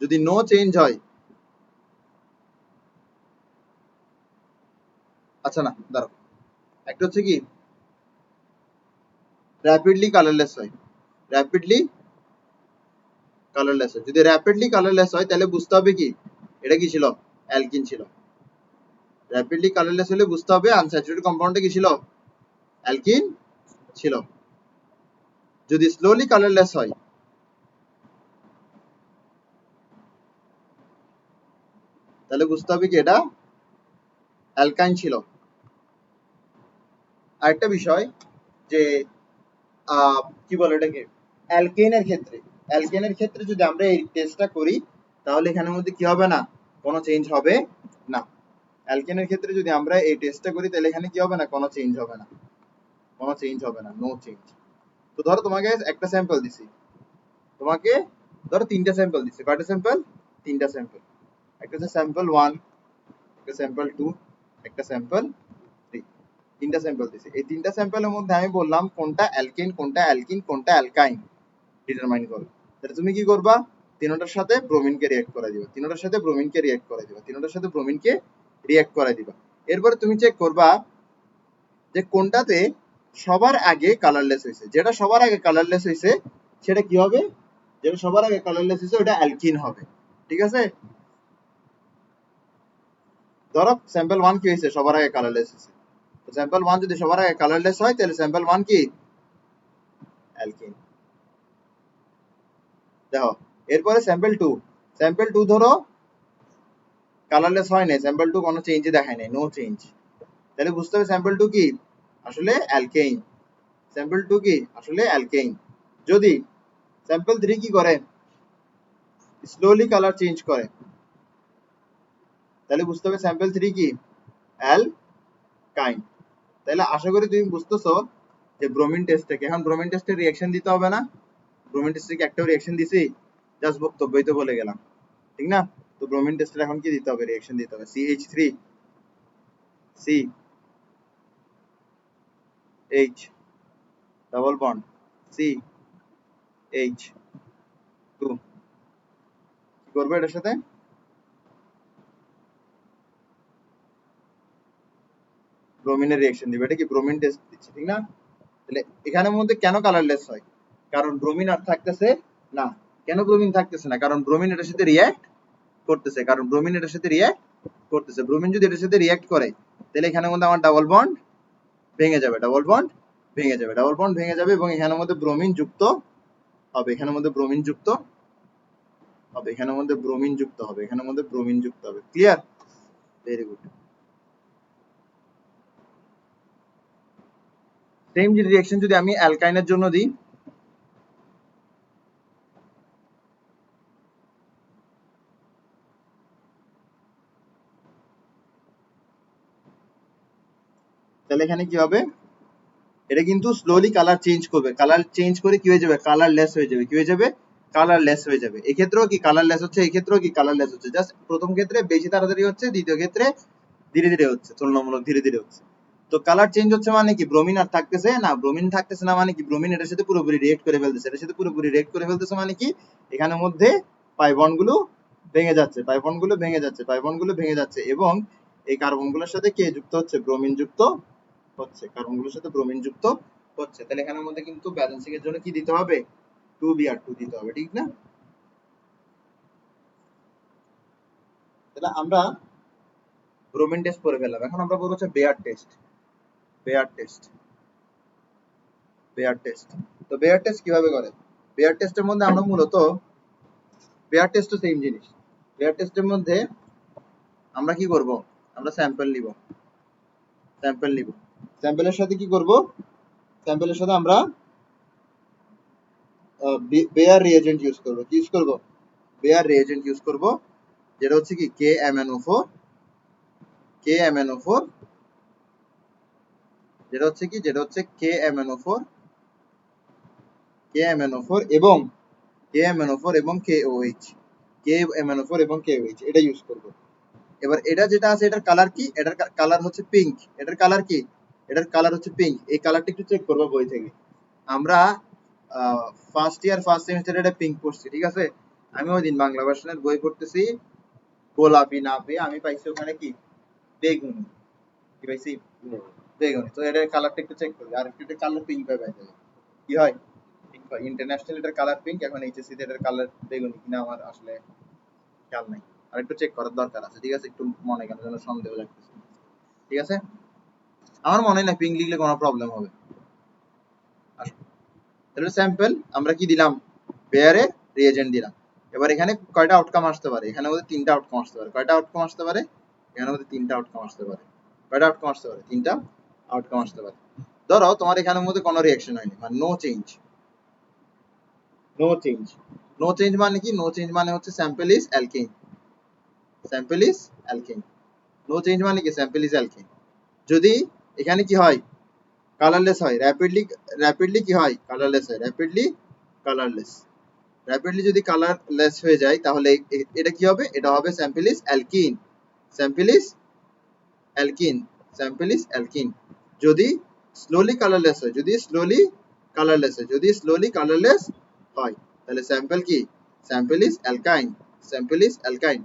যদি নো চেঞ্জ হয়, আচ্ছা না দাঁড়াও, একটা হচ্ছে কি র্যাপিডলি কালারলেস হয়, র্যাপিডলি কালারলেস হয়। যদি র্যাপিডলি কালারলেস হয় তাহলে বুঝতে হবে কি এটা কি ছিল, অ্যালকিন ছিল। র্যাপিডলি কালারলেস হলে বুঝতে হবে আনস্যাচুরেটেড কম্পাউন্ডে কি ছিল, অ্যালকিন ছিল। যদি স্লোলি কালারলেস হয় তাহলে বুঝতে হবে কি এটা অ্যালকাইন ছিল। আরেকটা বিষয় যে কি বলে এটাকে, অ্যালকেনের ক্ষেত্রে, অ্যালকেনের ক্ষেত্রে যদি আমরা এই টেস্টটা করি তাহলে এখানের মধ্যে কি হবে না, কোনো চেঞ্জ হবে না। অ্যালকেনের ক্ষেত্রে যদি আমরা এই টেস্টটা করি তাহলে এখানে কি হবে না, কোনো চেঞ্জ হবে না, কোনো চেঞ্জ হবে না, নো চেঞ্জ। তো ধরো তোমাকে একটা স্যাম্পল দিছি, তোমাকে ধরো তিনটা স্যাম্পল দিছি, কয়টা স্যাম্পল, তিনটা স্যাম্পল, একটা হচ্ছে স্যাম্পল 1, একটা স্যাম্পল 2, একটা স্যাম্পল 3, তিনটা স্যাম্পল দিছি। এই তিনটা স্যাম্পলের মধ্যে আমি বললাম কোনটা অ্যালকেন, কোনটা অ্যালকিন, কোনটা অ্যালকাইন ডিটারমাইন করো। তাহলে তুমি কি করবা, তিনটার সাথে ব্রোমিনকে রিঅ্যাক্ট করে দিবা, তিনটার সাথে ব্রোমিনকে রিঅ্যাক্ট করে দিবা, তিনটার সাথে ব্রোমিনকে রিঅ্যাক্ট করে দিবা। এরপরে তুমি চেক করবা যে কোনটাতে সবার আগে কালারলেস হয়েছে, যেটা সবার আগে কালারলেস হয়েছে সেটা কি হবে, যেটা সবার আগে কালারলেস হয়েছে ওটা অ্যালকিন হবে, ঠিক আছে। ধরো স্যাম্পল 1 কি হয়েছে, সবার আগে কালারলেস হয়েছে, তো স্যাম্পল 1 যদি সবার আগে কালারলেস হয় তাহলে স্যাম্পল 1 কি অ্যালকিন। দেখো এরপরে স্যাম্পল 2 ধরো কালারলেস হয় না, স্যাম্পল 2 কোনো চেঞ্জই দেখায় নাই, নো চেঞ্জ, তাহলে বুঝতে হবে স্যাম্পল 2 কি আসলে অ্যালকেইন, স্যাম্পল 2 কি আসলে অ্যালকেইন। যদি স্যাম্পল 3 কি করে, স্লোলি কালার চেঞ্জ করে, তাহলে বুঝতে হবে স্যাম্পল 3 কি অ্যালকাইন। তাহলে আশা করি তুমি বুঝতেছো যে ব্রোমিন টেস্ট থেকে, এখন ব্রোমিন টেস্টের রিঅ্যাকশন দিতে হবে না, ব্রোমিন টেস্ট থেকে একটাও রিঅ্যাকশন দিছি, জাস্ট বক্তব্যই তো বলে গেলাম, ঠিক না। তো ব্রোমিন টেস্টের এখন কি দিতে হবে, রিঅ্যাকশন দিতে হবে, CH3 CH double bond CH2 কি করবে এটার সাথে, ব্রোমিনের রিঅ্যাকশন দিবে, এটা কি ব্রোমিন টেস্ট দিচ্ছে, ঠিক না। তাহলে এখানের মধ্যে কেন কালারলেস হয়, কারণ ব্রোমিন আর থাকতেছে না। কেন ব্রোমিন থাকতেছে না, কারণ ব্রোমিন এটার সাথে রিঅ্যাক্ট করতেছে, কারণ ব্রোমিন এটার সাথে রিঅ্যাক্ট করতেছে। ব্রোমিন যদি এটার সাথে রিঅ্যাক্ট করে তাহলে এখানের মধ্যে আমার ডাবল বন্ড ভেঙে যাবে, ডাবল বন্ড ভেঙে যাবে, ডাবল বন্ড ভেঙে যাবে এবং এখানের মধ্যে ব্রোমিন যুক্ত হবে, এখানের মধ্যে ব্রোমিন যুক্ত হবে, এখানের মধ্যে ব্রোমিন যুক্ত হবে, এখানের মধ্যে ব্রোমিন যুক্ত হবে, ক্লিয়ার, ভেরি গুড। সেম যে রিঅ্যাকশন যদি আমি অ্যালকাইনের জন্য দিই, তাহলে এখানে কি হবে, এটা কিন্তু স্লোলি কালার চেঞ্জ করবে, কালার চেঞ্জ করে কি হয়ে যাবে, কালারলেস হয়ে যাবে, কি হয়ে যাবে, কালারলেস হয়ে যাবে। এক্ষেত্রেও কি কালারলেস হচ্ছে, এক্ষেত্রেও কি কালারলেস হচ্ছে, জাস্ট প্রথম ক্ষেত্রে বেশি তাড়াতাড়ি হচ্ছে, দ্বিতীয় ক্ষেত্রে ধীরে ধীরে হচ্ছে, তুলনামূলক ধীরে ধীরে হচ্ছে। তো কালার চেঞ্জ হচ্ছে মানে কি, ব্রোমিন আর থাকতেছে না, ব্রোমিন থাকতেছে না মানে কি, ব্রোমিন এটার সাথে পুরোপুরি রিয়েক্ট করে ফেলতেছে, এটার সাথে পুরোপুরি রিয়েক্ট করে ফেলতেছে মানে কি, এখানের মধ্যে পাই বন্ড গুলো ভেঙে যাচ্ছে, পাই বন্ড গুলো ভেঙে যাচ্ছে, পাই বন্ড গুলো ভেঙে যাচ্ছে, এবং এই কার্বন গুলোর সাথে কে যুক্ত হচ্ছে, ব্রোমিন যুক্ত হচ্ছে, কার্বন গুলোর সাথে ব্রোমিন যুক্ত হচ্ছে। তাহলে এখানের মধ্যে কিন্তু ব্যালেন্সিং এর জন্য কি দিতে হবে, 2Br2 দিতে হবে, ঠিক না। তাহলে আমরা ব্রোমিন টেস্ট করে ফেললাম, এখন আমরা বলবো হচ্ছে bear test, bear test, bear test. তো বেয়ার টেস্ট কিভাবে করে, বেয়ার টেস্টের মধ্যে আমরা মূলত, বেয়ার টেস্টও সেম জিনিস, বেয়ার টেস্টের মধ্যে আমরা কি করব, আমরা স্যাম্পল নিব, স্যাম্পল নিব, স্যাম্পলের সাথে কি করব, স্যাম্পলের সাথে আমরা বেয়ার রিএজেন্ট ইউজ করব, কি ইউজ করব, বেয়ার রিএজেন্ট ইউজ করব, যেটা হচ্ছে কি KMnO4, KMnO4, যেটা হচ্ছে কি, যেটা হচ্ছে KMnO4, KMnO4 এবং KMnO4 এবং KOH, KMnO4 এবং KOH, এটা ইউজ করব। এবার এটা যেটা আছে এটার কালার কি, এটার কালার হচ্ছে পিঙ্ক, এটার কালার কি, এটার কালার হচ্ছে পিঙ্ক। এই কালারটা একটু চেক করবো বই থেকে, আমরা ফার্স্ট ইয়ার ফার্স্ট সেমিস্টারে এটা পিঙ্ক পড়ছি, ঠিক আছে। আমি ওই দিন বাংলা ভার্সনের বই পড়তেছি, গোলাপি না পেয়ে আমি পাইছি ওখানে কি বেগুনি, কি পাইছি বেগুনি। তো এটার কালারটা একটু চেক করি, আর একটু কালার পিঙ্ক পাই পাই কি হয়, পিঙ্ক হয়। ইন্টারন্যাশনাল এটার কালার পিঙ্ক, এখন এইচএসসি তে এটার কালার বেগুনি কিনা আমার আসলে খেয়াল নাই, আর একটু চেক করার দরকার আছে, ঠিক আছে, একটু মনে কেন যেন সন্দেহ লাগতেছে, ঠিক আছে। আমার মনে না পিঙ্ক লিখলে কোনো প্রবলেম হবে। তাহলে স্যাম্পল আমরা কি দিলাম, বেয়ারে রিএজেন্ট দিলাম। এবার এখানে কয়টা আউটকাম আসতে পারে, এখানে মধ্যে তিনটা আউটকাম আসতে পারে, কয়টা আউটকাম আসতে পারে, এখানে মধ্যে তিনটা আউটকাম আসতে পারে, কয়টা আউটকাম আসতে পারে, তিনটা আউটকাম আসতে পারে। ধরো তোমার এখানের মধ্যে কোনো রিঅ্যাকশন হয়নি, মানে no change, no change, no change মানে কি, নো চেঞ্জ মানে হচ্ছে sample is alkane, sample is alkane, no change মানে কি, স্যাম্পল ইজ অ্যালকেন। যদি এখানে কি হয়, কালারলেস হয়, র্যাপিডলি, র্যাপিডলি কি হয়, কালারলেস হয়, র্যাপিডলি কালারলেস, র্যাপিডলি যদি কালারলেস হয়ে যায় তাহলে এটা কি হবে, এটা হবে sample is alkyne, sample is alkyne, sample is alkyne. যদি স্লোলি কালারলেস হয়, যদি স্লোলি কালারলেস হয়, যদি স্লোলি কালারলেস হয় তাহলে স্যাম্পল কি, স্যাম্পল ইজ অ্যালকাইন, স্যাম্পল ইজ অ্যালকাইন।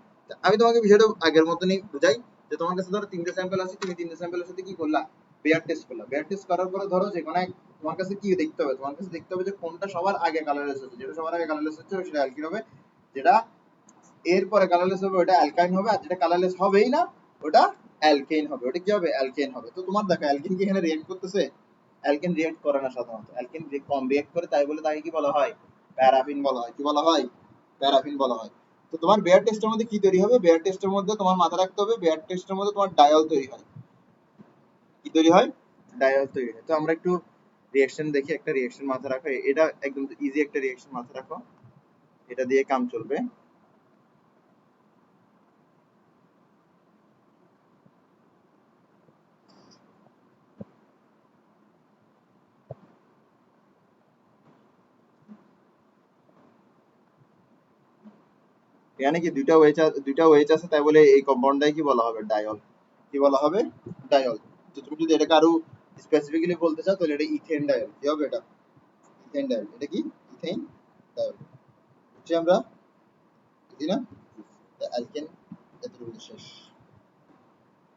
আমি তোমাকে বিষয়টা আগের মতনই বুঝাই, যে তোমার কাছে ধরো তিনটে স্যাম্পল আছে, তুমি তিনটে স্যাম্পলের সাথে কি করলা, বেয়ার টেস্ট করলাম, বেয়ার টেস্ট করার পরে ধরো যে কোনো তোমার কাছে কি দেখতে হবে, তোমার কাছে দেখতে হবে যে কোনটা সবার আগে কালারলেস হচ্ছে, যেটা সবার আগে কালারলেস হচ্ছে সেটা অ্যালকিন হবে, যেটা এরপরে কালারলেস হবে ওটা অ্যালকাইন হবে, আর যেটা কালারলেস হবেই না ওটা অ্যালকেন হবে। ওটা কি হবে? অ্যালকেন হবে। তো তোমার দেখো অ্যালকেন কি এখানে রিঅ্যাক্ট করতেছে? অ্যালকেন রিঅ্যাক্ট করে না সাধারণত, অ্যালকেন কম রিঅ্যাক্ট করে, তাই বলে তাকে কি বলা হয়? প্যারাফিন বলা হয়। কি বলা হয়? প্যারাফিন বলা হয়। তো তোমার বেয়ার টেস্টের মধ্যে কি তৈরি হবে? বেয়ার টেস্টের মধ্যে তোমার মাথা রাখতে হবে বেয়ার টেস্টের মধ্যে তোমার ডায়ল তৈরি হয়। কি তৈরি হয়? ডায়ল তৈরি হয়। তো আমরা একটু রিঅ্যাকশন দেখি, একটা রিঅ্যাকশন মাথা রাখো, এটা একদম ইজি একটা রিঅ্যাকশন মাথা রাখো, এটা দিয়ে কাম চলবে। এখানে কি দুইটা ওয়েজ আছে, তাই বলে এই কম্পাউন্ডটাই কি বলা হবে? ডায়ল। কি বলা হবে? ডায়ল। তো তুমি যদি এটাকে আরো স্পেসিফিক্যালি বলতে চাও তাহলে এটা ইথেন ডায়ল। কি হবে এটা? Ethane diol. এটা কি? Ethane diol. বুঝছি আমরা? বুঝি না? অ্যালকেন এতটুকু শেষ।